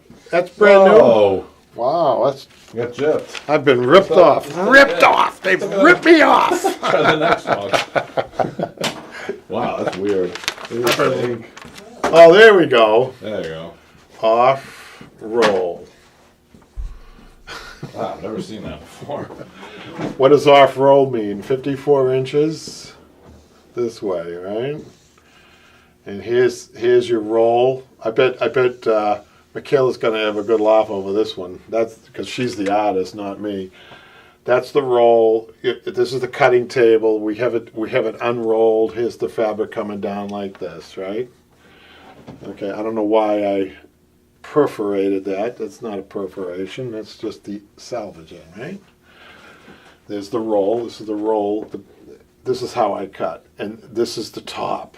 new. Oh, Wow, you got gypped. I've been ripped off. Ripped off! They've ripped me off! Try the next one. Wow, that's weird. Oh, there we go. There you go. Off roll. Wow, I've never seen that before. What does off roll mean? 54 inches this way, right? And here's your roll. I bet Michaela's going to have a good laugh over this one. That's because she's the artist, not me. That's the roll. This is the cutting table. We have it unrolled. Here's the fabric coming down like this, right? Okay, I don't know why I perforated that. That's not a perforation. That's just the salvaging, right? There's the roll. This is the roll. This is how I cut, and this is the top.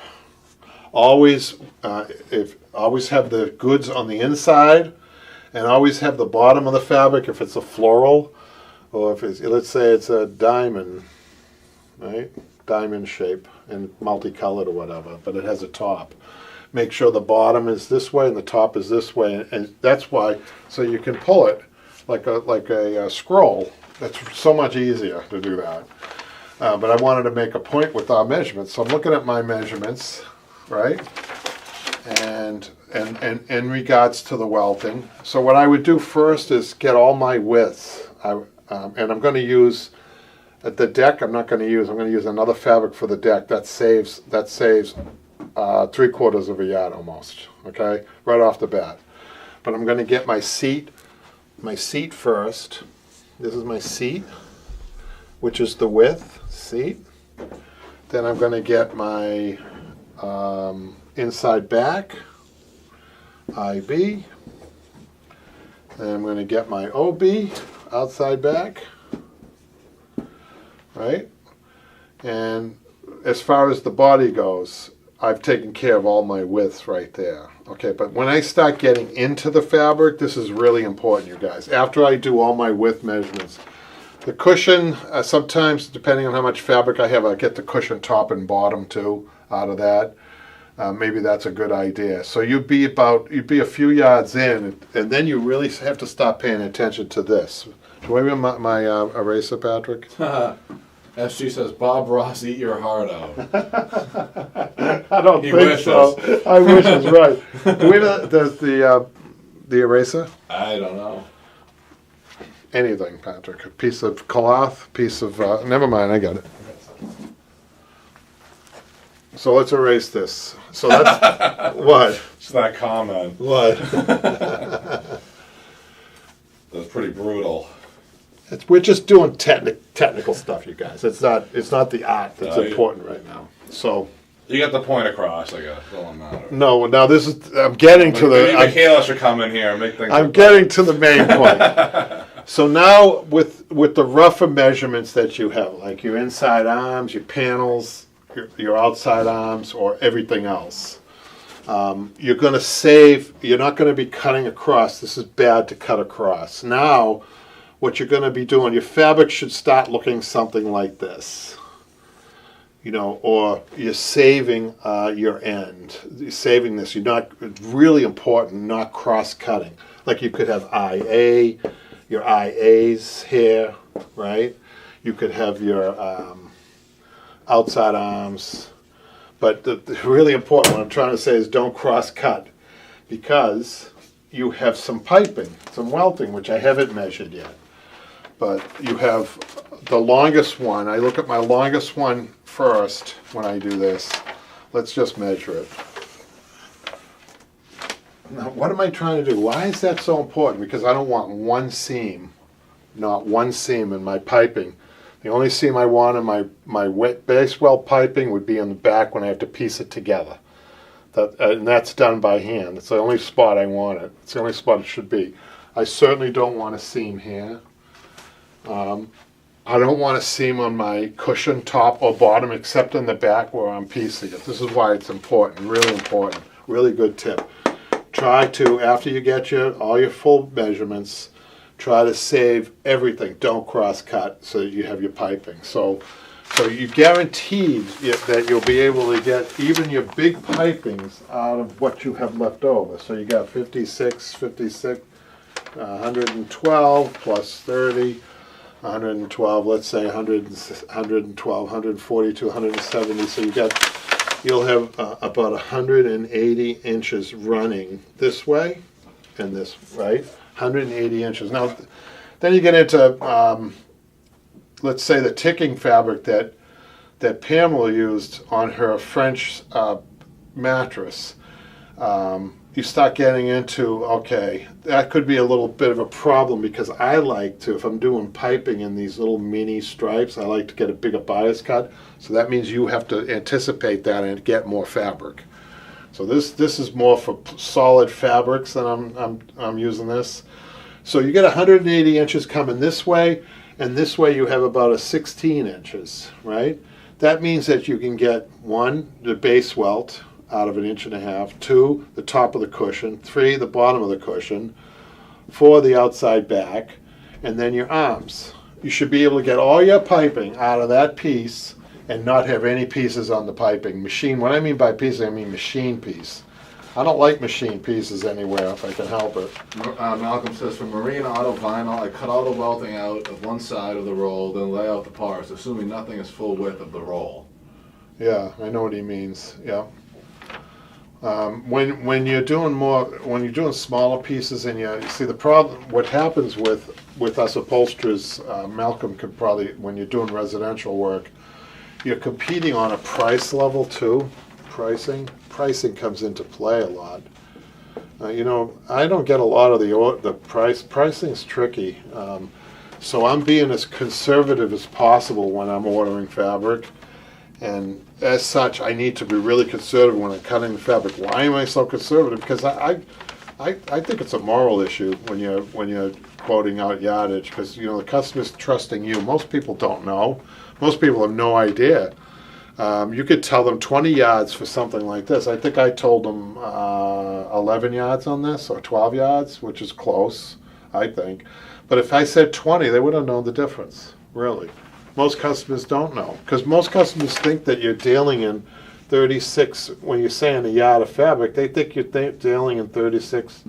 Always have the goods on the inside, and always have the bottom of the fabric if it's a floral, or if it's, let's say it's a diamond, right? Diamond shape and multicolored or whatever, but it has a top. Make sure the bottom is this way and the top is this way, and that's why. So you can pull it like a scroll. That's so much easier to do that. But I wanted to make a point with our measurements, so I'm looking at my measurements. Right, and in regards to the welting, so what I would do first is get all my widths. And I'm going to use the deck. I'm going to use another fabric for the deck. That saves 3/4 of a yard almost. Okay, right off the bat. But I'm going to get my seat first. This is my seat, which is the width seat. Then I'm going to get my inside back, IB. Then I'm going to get my OB, outside back, right? And as far as the body goes, I've taken care of all my widths right there. Okay, but when I start getting into the fabric, this is really important, you guys. After I do all my width measurements, the cushion, sometimes, depending on how much fabric I have, I get the cushion top and bottom too out of that. Maybe that's a good idea. So you'd be a few yards in, and then you really have to start paying attention to this. Do I have my eraser, Patrick? SG says, Bob Ross, eat your heart out. I don't think so. I wish it was right. Do we have the eraser? I don't know. Anything, Patrick. A piece of cloth, piece of... never mind, I got it. So let's erase this. So that's... What? It's that comment. What? That's pretty brutal. we're just doing technical stuff, you guys. It's not the art that's important right now. So. You got the point across, I guess. That's all that matters. No, now this is. I'm getting to the. Maybe Michaela should come in here and make things. I'm getting to the main point. So now, with the rougher measurements that you have, like your inside arms, your panels, your outside arms, or everything else, you're going to save. You're not going to be cutting across. This is bad to cut across. Now, what you're going to be doing, your fabric should start looking something like this. Or you're saving your end. You're saving this. It's really important, not cross-cutting. Like you could have IA, your IAs here, right? You could have your outside arms. But the really important, what I'm trying to say is don't cross-cut, because you have some piping, some welting, which I haven't measured yet. But you have the longest one. I look at my longest one first when I do this. Let's just measure it. Now, what am I trying to do? Why is that so important? Because I don't want one seam, not one seam in my piping. The only seam I want in my wet base weld piping would be in the back when I have to piece it together. And that's done by hand. It's the only spot I want it. It's the only spot it should be. I certainly don't want a seam here. I don't want a seam on my cushion, top or bottom, except in the back where I'm piecing it. This is why it's important, really good tip. Try to, after you get all your full measurements, try to save everything. Don't cross-cut so that you have your piping. So you guaranteed that you'll be able to get even your big pipings out of what you have left over. So you got 56, 112 plus 30. 112, let's say 100, 112, 142, 170. So you'll have about 180 inches running this way and this, right? 180 inches. Now, then you get into, let's say, the ticking fabric that Pamela used on her French mattress. You start getting into, okay, that could be a little bit of a problem, because I like to, if I'm doing piping in these little mini stripes, I like to get a bigger bias cut. So that means you have to anticipate that and get more fabric. So this is more for solid fabrics that I'm using this. So you get 180 inches coming this way, and this way you have about a 16 inches, right? That means that you can get 1, the base welt, out of 1.5 inches, 2, the top of the cushion, 3, the bottom of the cushion, 4, the outside back, and then your arms. You should be able to get all your piping out of that piece and not have any pieces on the piping. Machine, what I mean by piece, I mean machine piece. I don't like machine pieces anywhere if I can help it. Malcolm says, for marine auto vinyl, I cut all the welting out of one side of the roll, then lay out the parts, assuming nothing is full width of the roll. Yeah, I know what he means, yeah. When you're doing smaller pieces, and you see the problem, what happens with us upholsterers, Malcolm could probably, when you're doing residential work, you're competing on a price level too. Pricing comes into play a lot. I don't get a lot of the price. Pricing's tricky. So I'm being as conservative as possible when I'm ordering fabric. And as such, I need to be really conservative when I'm cutting the fabric. Why am I so conservative? Because I think it's a moral issue when you're quoting out yardage, because the customer's trusting you. Most people don't know. Most people have no idea. You could tell them 20 yards for something like this. I think I told them 11 yards on this, or 12 yards, which is close, I think. But if I said 20, they would have known the difference, really. Most customers don't know, because most customers think that you're dealing in 36, when you're saying a yard of fabric, they think you're dealing in 36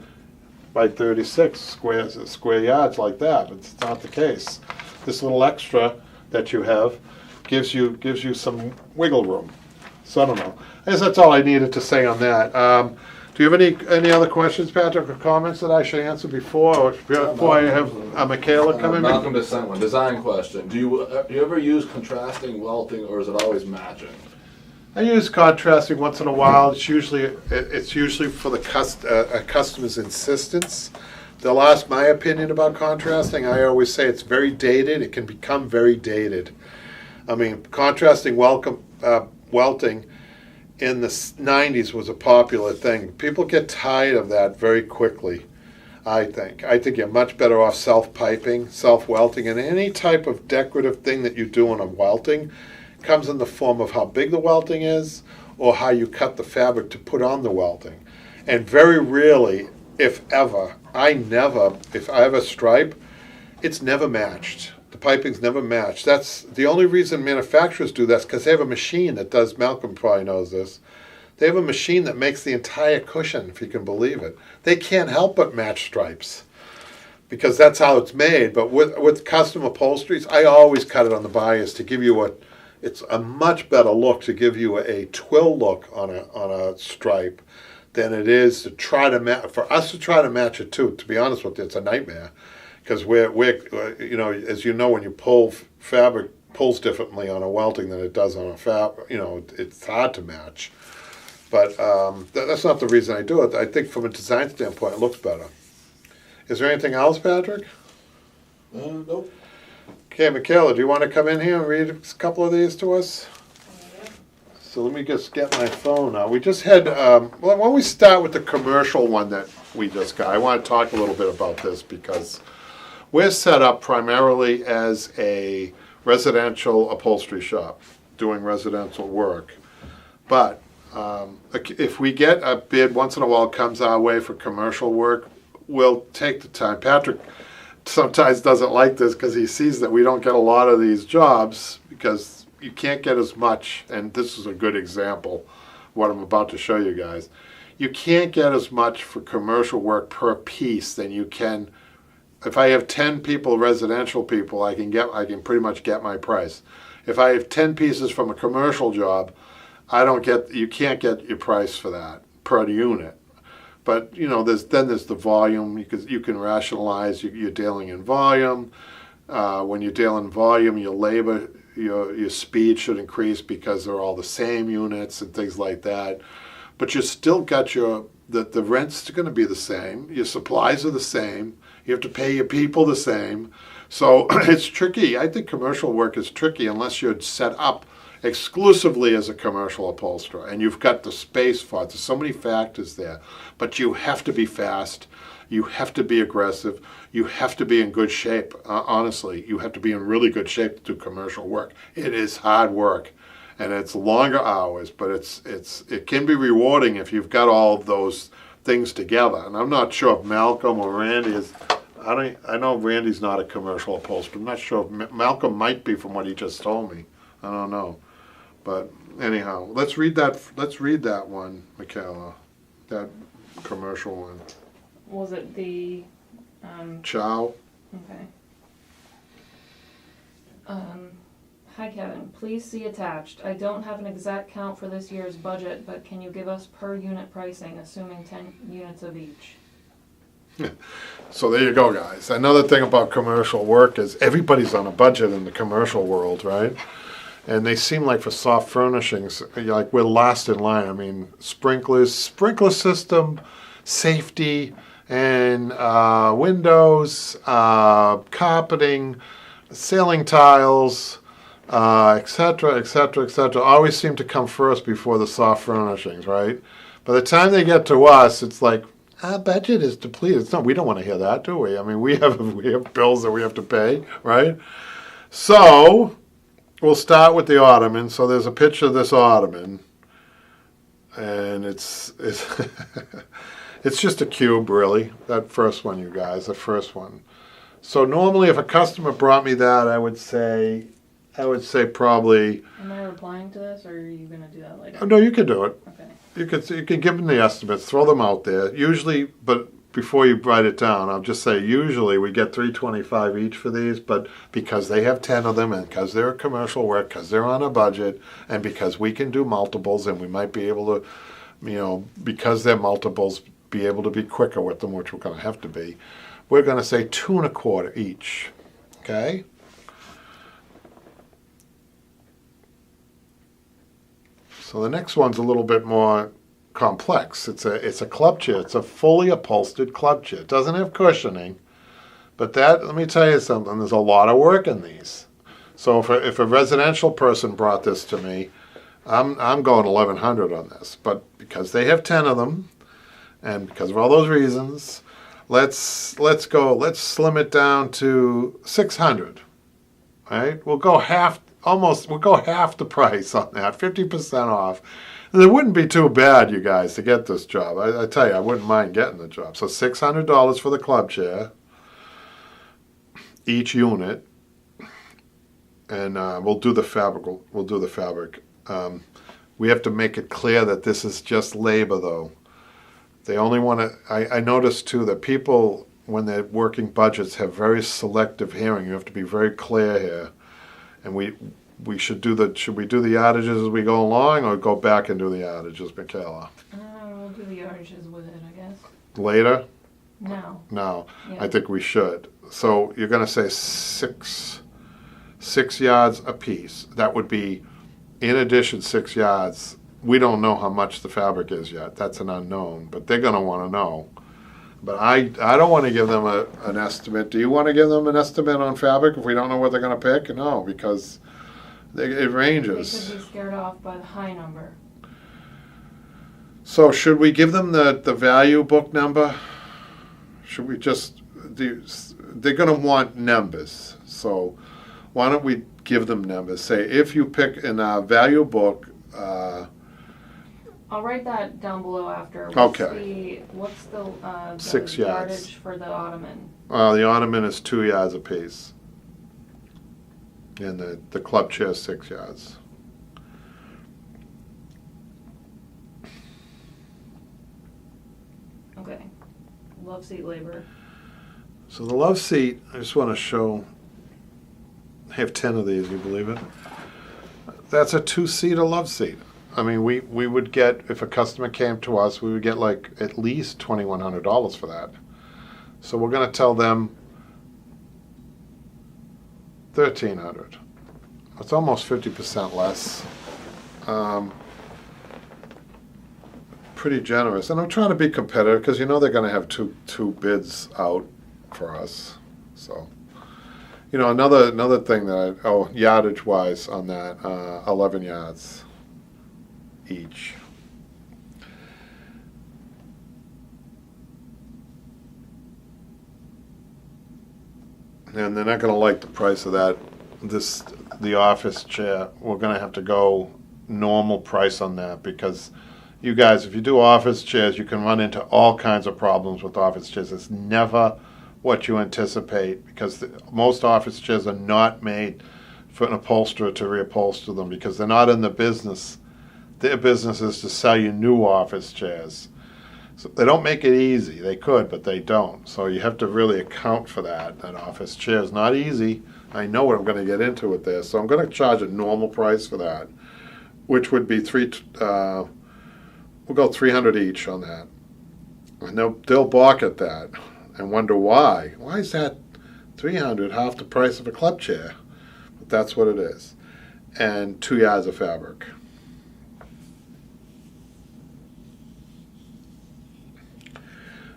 by 36 square yards like that, but it's not the case. This little extra that you have gives you some wiggle room. So I don't know. I guess that's all I needed to say on that. Do you have any other questions, Patrick, or comments that I should answer before I have Michaela come in? Malcolm just sent one. Design question. Do you ever use contrasting welting, or is it always matching? I use contrasting once in a while. It's usually for the customer's insistence. they'll ask my opinion about contrasting. I always say it's very dated. It can become very dated. I mean, contrasting welting in the 90s was a popular thing. People get tired of that very quickly, I think. I think you're much better off self-piping, self-welting, and any type of decorative thing that you do on a welting comes in the form of how big the welting is or how you cut the fabric to put on the welting. And very rarely, if ever, if I have a stripe, it's never matched. The piping's never matched. That's the only reason manufacturers do that, because they have a machine that does, Malcolm probably knows this, they have a machine that makes the entire cushion, if you can believe it. They can't help but match stripes because that's how it's made. But with custom upholsteries, I always cut it on the bias to give you it's a much better look to give you a twill look on a stripe than it is to try to for us to try to match it too. To be honest with you, it's a nightmare. Because we're as you know, when you pull fabric pulls differently on a welting than it does on a it's hard to match. But that's not the reason I do it. I think from a design standpoint, it looks better. Is there anything else, Patrick? Nope. Okay, Michaela, do you want to come in here and read a couple of these to us? So let me just get my phone out. We just had, well, why don't we start with the commercial one that we just got. I want to talk a little bit about this because we're set up primarily as a residential upholstery shop, doing residential work. But if we get a bid once in a while comes our way for commercial work, we'll take the time. Patrick sometimes doesn't like this because he sees that we don't get a lot of these jobs because you can't get as much, and this is a good example, what I'm about to show you guys. You can't get as much for commercial work per piece than you can. If I have 10 people, residential people, I can pretty much get my price. If I have 10 pieces from a commercial job, you can't get your price for that per unit. But there's the volume. You can rationalize. You're dealing in volume. When you deal in volume, your labor, your speed should increase because they're all the same units and things like that. But you still got the rent's going to be the same. Your supplies are the same. You have to pay your people the same. So it's tricky. I think commercial work is tricky unless you're set up exclusively as a commercial upholsterer and you've got the space for it. There's so many factors there. But you have to be fast. You have to be aggressive. You have to be in good shape. Honestly, you have to be in really good shape to do commercial work. It is hard work. And it's longer hours, but it can be rewarding if you've got all of those things together. And I'm not sure if Malcolm or Randy is. I know Randy's not a commercial upholsterer. I'm not sure if Malcolm might be from what he just told me. I don't know, but anyhow, let's read that. Let's read that one, Michaela. That commercial one. Was it the? Chow. Okay. Hi Kevin, please see attached. I don't have an exact count for this year's budget, but can you give us per unit pricing, assuming 10 units of each? So there you go, guys. Another thing about commercial work is everybody's on a budget in the commercial world, right? And they seem like for soft furnishings, like we're last in line. I mean, sprinkler system, safety, and windows, carpeting, ceiling tiles, etc., etc., etc., always seem to come first before the soft furnishings, right? By the time they get to us, it's like, our budget is depleted. We don't want to hear that, do we? I mean, we have bills that we have to pay, right? So we'll start with the ottoman. So there's a picture of this ottoman, and it's it's just a cube, really. That first one, you guys, the first one. So normally, if a customer brought me that, I would say probably. Am I replying to this, or are you going to do that later? Oh, no, you can do it. Okay. You can give them the estimates, throw them out there. Usually, but before you write it down, I'll just say usually we get $325 each for these, but because they have 10 of them and because they're commercial work, because they're on a budget, and because we can do multiples and we might be able to, because they're multiples, be able to be quicker with them, which we're going to have to be. We're going to say $225 each. Okay? So the next one's a little bit more complex. It's a club chair. It's a fully upholstered club chair. It doesn't have cushioning, but let me tell you something. There's a lot of work in these. So if a residential person brought this to me, I'm going 1,100 on this. But because they have 10 of them, and because of all those reasons, let's slim it down to 600. Right? We'll go half the price on that, 50% off. And it wouldn't be too bad, you guys, to get this job. I tell you, I wouldn't mind getting the job. So $600 for the club chair, each unit, and we'll do the fabric. We'll do the fabric. We have to make it clear that this is just labor, though. They only want to. I noticed too that people, when they're working budgets, have very selective hearing. You have to be very clear here, and we should do the. Should we do the outages as we go along, or go back and do the outages, Michaela? We'll do the outages with it, I guess. Later? No. No, Yeah. I think we should. So you're going to say six yards apiece. That would be, in addition, 6 yards. We don't know how much the fabric is yet. That's an unknown, but they're going to want to know. But I don't want to give them an estimate. Do you want to give them an estimate on fabric if we don't know what they're going to pick? No, because it They ranges. could be scared off by the high number. So should we give them the value book number? Should we just they're going to want numbers. So why don't we give them numbers? Say if you pick in our value book. I'll write that down below after. What's the 6 yards. yardage for the ottoman? The ottoman is 2 yards apiece. And the club chair is 6 yards. Okay. Love seat labor. So the love seat, I just want to show, I have 10 of these, you believe it? That's a 2-seater love seat. I mean, we would get, if a customer came to us, we would get like at least $2,100 for that. So we're going to tell them $1,300. It's almost 50% less. Pretty generous. And I'm trying to be competitive because you know they're going to have two bids out for us. So, you know, another thing that yardage wise on that, 11 yards each. And they're not going to like the price of that. The office chair, we're going to have to go normal price on that because you guys, if you do office chairs, you can run into all kinds of problems with office chairs. It's never what you anticipate because most office chairs are not made for an upholsterer to reupholster them because they're not in the business. Their business is to sell you new office chairs. So they don't make it easy. They could, but they don't. So you have to really account for that. That office chair is not easy. I know what I'm going to get into with this. So I'm going to charge a normal price for that, which would be we'll go 300 each on that. And they'll balk at that and wonder why. Why is that 300 half the price of a club chair? But that's what it is. And 2 yards of fabric.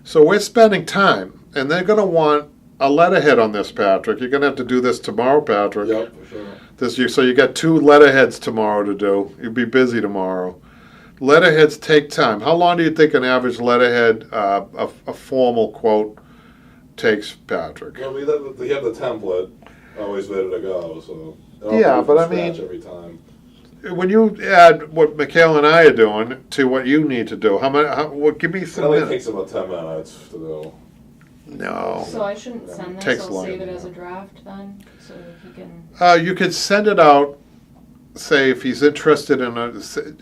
So we're spending time, and they're going to want a letterhead on this, Patrick. You're going to have to do this tomorrow, Patrick. Yep, for sure. So you got 2 letterheads tomorrow to do. You'll be busy tomorrow. Letterheads take time. How long do you think an average letterhead, a formal quote, takes, Patrick? Well, we have the template always ready to go, so. Yeah, but I mean, every time. when you add what Mikhail and I are doing to what you need to do, give me It some only minutes. takes about 10 minutes to do. No. So I shouldn't send this. Takes I'll longer save it than as a that. draft then, so that he can. You could send it out, say if he's interested in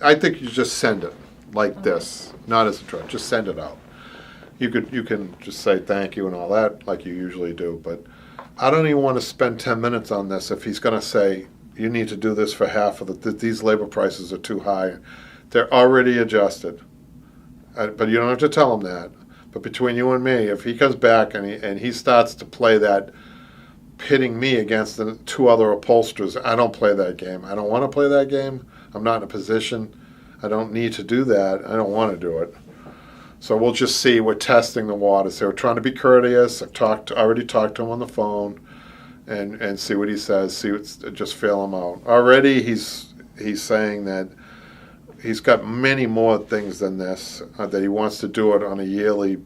I think you just send it like Okay. this, not as a draft, just send it out. You can just say thank you and all that like you usually do, but I don't even want to spend 10 minutes on this if he's going to say, you need to do this for half of these labor prices are too high. They're already adjusted. But you don't have to tell him that. But between you and me, if he comes back and he starts to play that, pitting me against the 2 other upholsterers, I don't play that game. I don't want to play that game. I'm not in a position. I don't need to do that. I don't want to do it. So we'll just see. We're testing the waters. So we're trying to be courteous. Already talked to him on the phone, and see what he says. Just feel him out. Already he's saying that he's got many more things than this, that he wants to do it on a yearly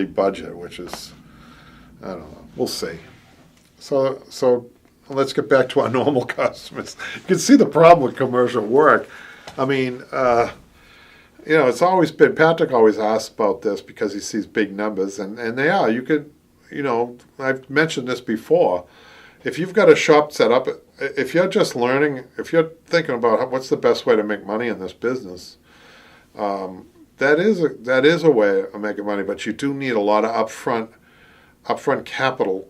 budget, which is, I don't know. We'll see. So let's get back to our normal customers. You can see the problem with commercial work. I mean, it's always been, Patrick always asks about this because he sees big numbers, and they are. You could, I've mentioned this before. If you've got a shop set up, if you're just learning, if you're thinking about what's the best way to make money in this business, that is a way of making money, but you do need a lot of upfront capital.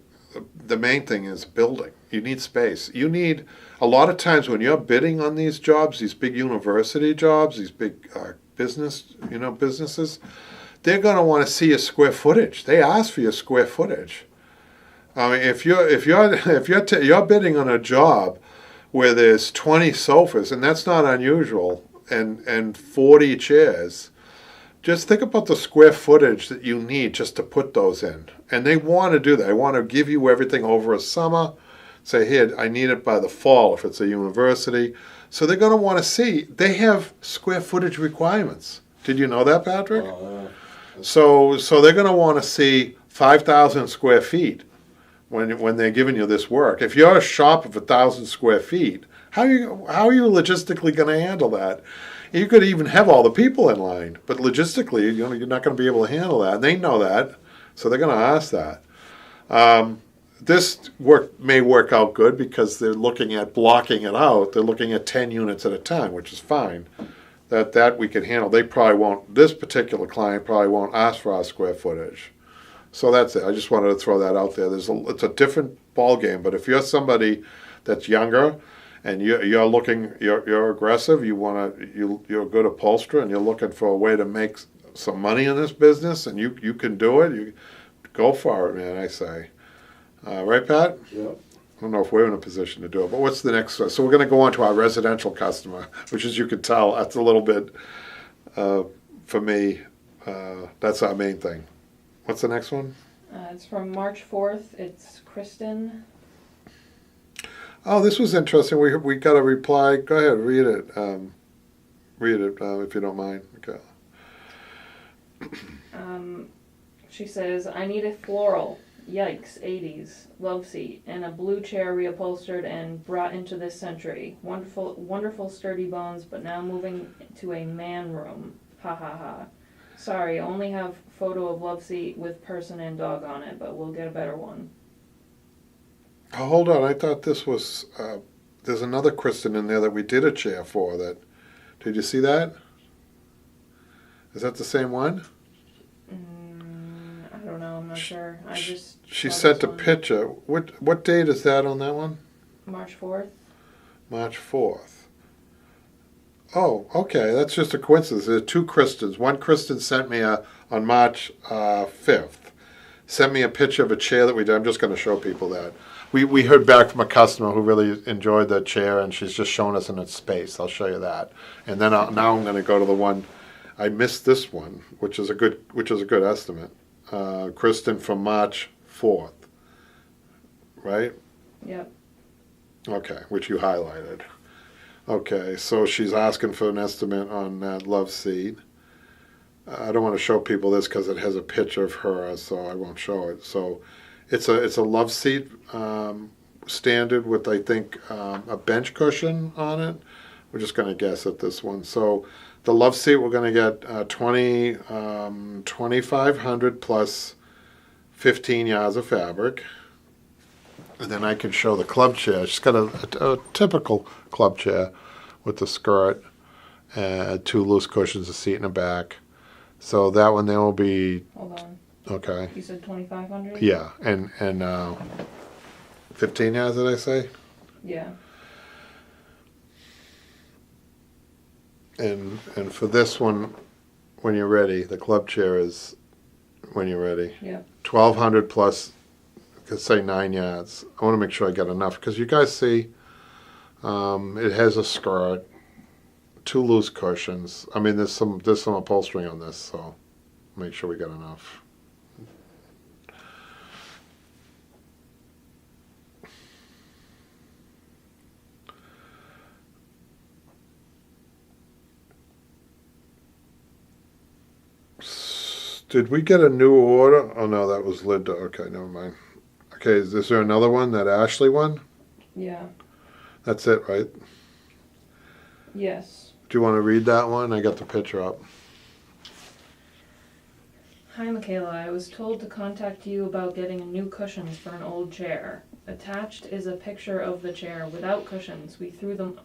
The main thing is building. You need space. You need, a lot of times when you're bidding on these jobs, these big university jobs, these big businesses, they're going to want to see your square footage. They ask for your square footage. I mean, if you're bidding on a job where there's 20 sofas, and that's not unusual, and 40 chairs, just think about the square footage that you need just to put those in. And they want to do that. They want to give you everything over a summer. Say, here, I need it by the fall if it's a university. So they're going to want to see. They have square footage requirements. Did you know that, Patrick? So they're going to want to see 5,000 square feet when they're giving you this work. If you're a shop of 1,000 square feet, how are you logistically going to handle that? You could even have all the people in line, but logistically, you're not going to be able to handle that. And they know that, so they're going to ask that. This work may work out good because they're looking at blocking it out. They're looking at 10 units at a time, which is fine. That we can handle. They probably won't. This particular client probably won't ask for our square footage. So that's it. I just wanted to throw that out there. It's a different ball game. But if you're somebody that's younger and you're aggressive, you're a good upholsterer, and you're looking for a way to make some money in this business, and you can do it, you go for it, man. I say, right, Pat? Yeah. I don't know if we're in a position to do it, but what's the next? So we're going to go on to our residential customer, which, as you can tell, that's a little bit for me. That's our main thing. What's the next one? It's from March 4th. It's Kristen. Oh, this was interesting. We got a reply. Go ahead, read it. Read it if you don't mind. Okay. She says, I need a floral. Yikes, 80s, love seat, and a blue chair reupholstered and brought into this century. Wonderful sturdy bones, but now moving to a man room. Ha ha ha. Sorry, only have photo of love seat with person and dog on it, but we'll get a better one. Oh, hold on. I thought this was, there's another Kristen in there that we did a chair for. Did you see that? Is that the same one? I don't know, I'm not sure. She sent a picture. What date is that on that one? March 4th. March 4th. Oh, okay. That's just a coincidence. There are two Kristens. One Kristen sent me on March 5th. Sent me a picture of a chair that we did. I'm just going to show people that. We heard back from a customer who really enjoyed that chair, and she's just showing us in its space. I'll show you that. And then now I'm going to go to the one. I missed this one, which is a good estimate. Kristen from March 4th, right? Yep. Okay, which you highlighted. Okay, so she's asking for an estimate on that love seat. I don't want to show people this because it has a picture of her, so I won't show it. So it's a love seat standard with, I think, a bench cushion on it. We're just going to guess at this one. So the love seat, we're going to get 2,500 plus 15 yards of fabric. And then I can show the club chair. She's got a typical club chair with the skirt, two loose cushions, a seat in the back. So that one there will be. Hold on. Okay. You said 2,500? Yeah, and 15 yards, did I say? Yeah. And for this one, when you're ready, the club chair is when you're ready. Yeah. 1,200 plus, could say 9 yards. I want to make sure I get enough because you guys see, it has a skirt. 2 loose cushions. I mean, there's some upholstery on this, so make sure we got enough. Did we get a new order? Oh no, that was Linda. Okay, never mind. Okay, is there another one? That Ashley one? Yeah. That's it, right? Yes. Do you want to read that one? I got the picture up. Hi, Michaela. I was told to contact you about getting new cushions for an old chair. Attached is a picture of the chair without cushions. We threw them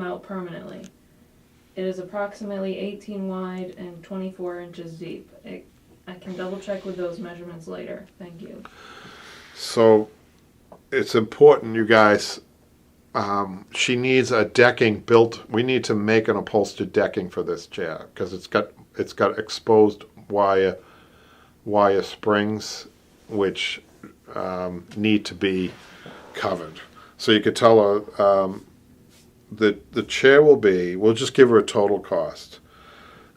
out permanently. It is approximately 18 wide and 24 inches deep. I can double check with those measurements later. Thank you. So it's important, you guys. She needs a decking built. We need to make an upholstered decking for this chair because it's got exposed wire springs which need to be covered. So you could tell her the chair will be. We'll just give her a total cost.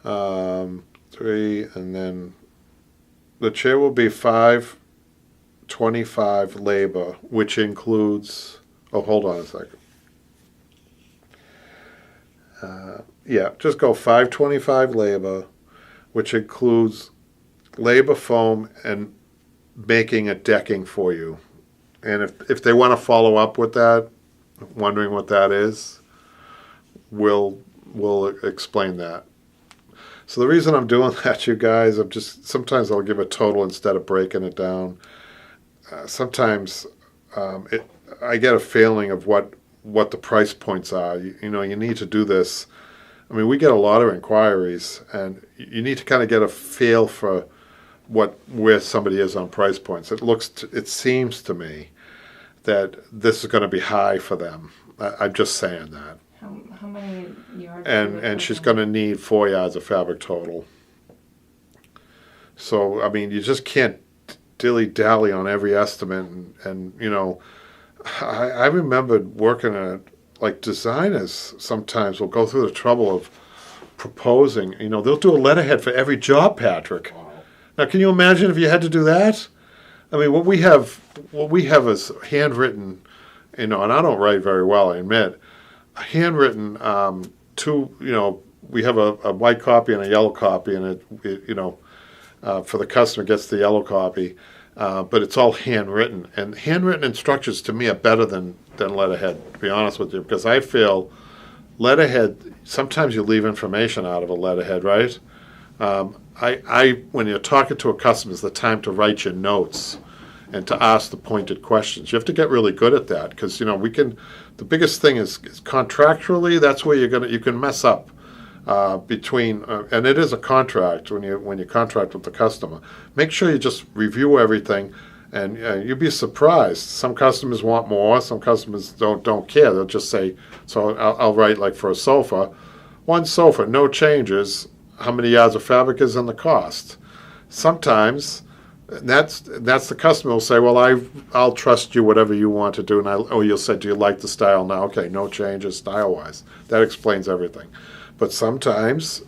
3, and then the chair will be $525 labor, which includes. Oh, hold on a second. Yeah, just go $525 labor, which includes labor foam and making a decking for you. And if they want to follow up with that, wondering what that is, we'll explain that. So the reason I'm doing that, you guys, sometimes I'll give a total instead of breaking it down. Sometimes I get a feeling of what the price points are. You need to do this. I mean, we get a lot of inquiries, and you need to kind of get a feel for where somebody is on price points. It seems to me that this is going to be high for them. I'm just saying that. How many yards? And she's going to need 4 yards of fabric total. So I mean, you just can't dilly-dally on every estimate, and I remembered working at, like, designers sometimes will go through the trouble of proposing. They'll do a letterhead for every job, Patrick. Wow. Now, can you imagine if you had to do that? I mean, what we have is handwritten, and I don't write very well, I admit, handwritten we have a white copy and a yellow copy, and for the customer gets the yellow copy. But it's all handwritten, and handwritten instructions to me are better than letterhead, to be honest with you, because I feel letterhead, sometimes you leave information out of a letterhead, right? When you're talking to a customer, it's the time to write your notes and to ask the pointed questions. You have to get really good at that, because the biggest thing is contractually, that's where you can mess up. Between and it is a contract when you contract with the customer. Make sure you just review everything, and you'll be surprised. Some customers want more. Some customers don't care. They'll just say, so I'll write, like, for a sofa, one sofa, no changes. How many yards of fabric is in the cost? Sometimes that's the customer will say, well, I'll trust you whatever you want to do, and you'll say, do you like the style now? Okay, no changes style wise. That explains everything. But sometimes,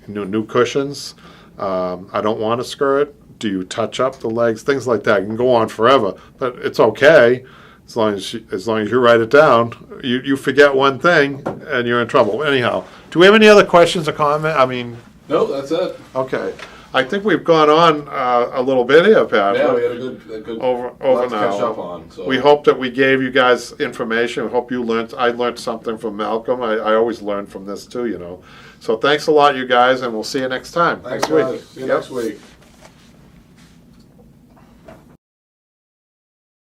new cushions, I don't want a skirt. Do you touch up the legs? Things like that. It can go on forever, but it's okay as long as you write it down. You forget one thing, and you're in trouble. Anyhow, do we have any other questions or comments? I mean, No, that's it. okay. I think we've gone on a little bit here, Pat. Yeah, we had a good over lot an to catch hour. up on. So. We hope that we gave you guys information. We hope you learned. I learned something from Malcolm. I always learn from this too, So thanks a lot, you guys, and we'll see you next time. Thanks, next guys. week. See you Yep. next week.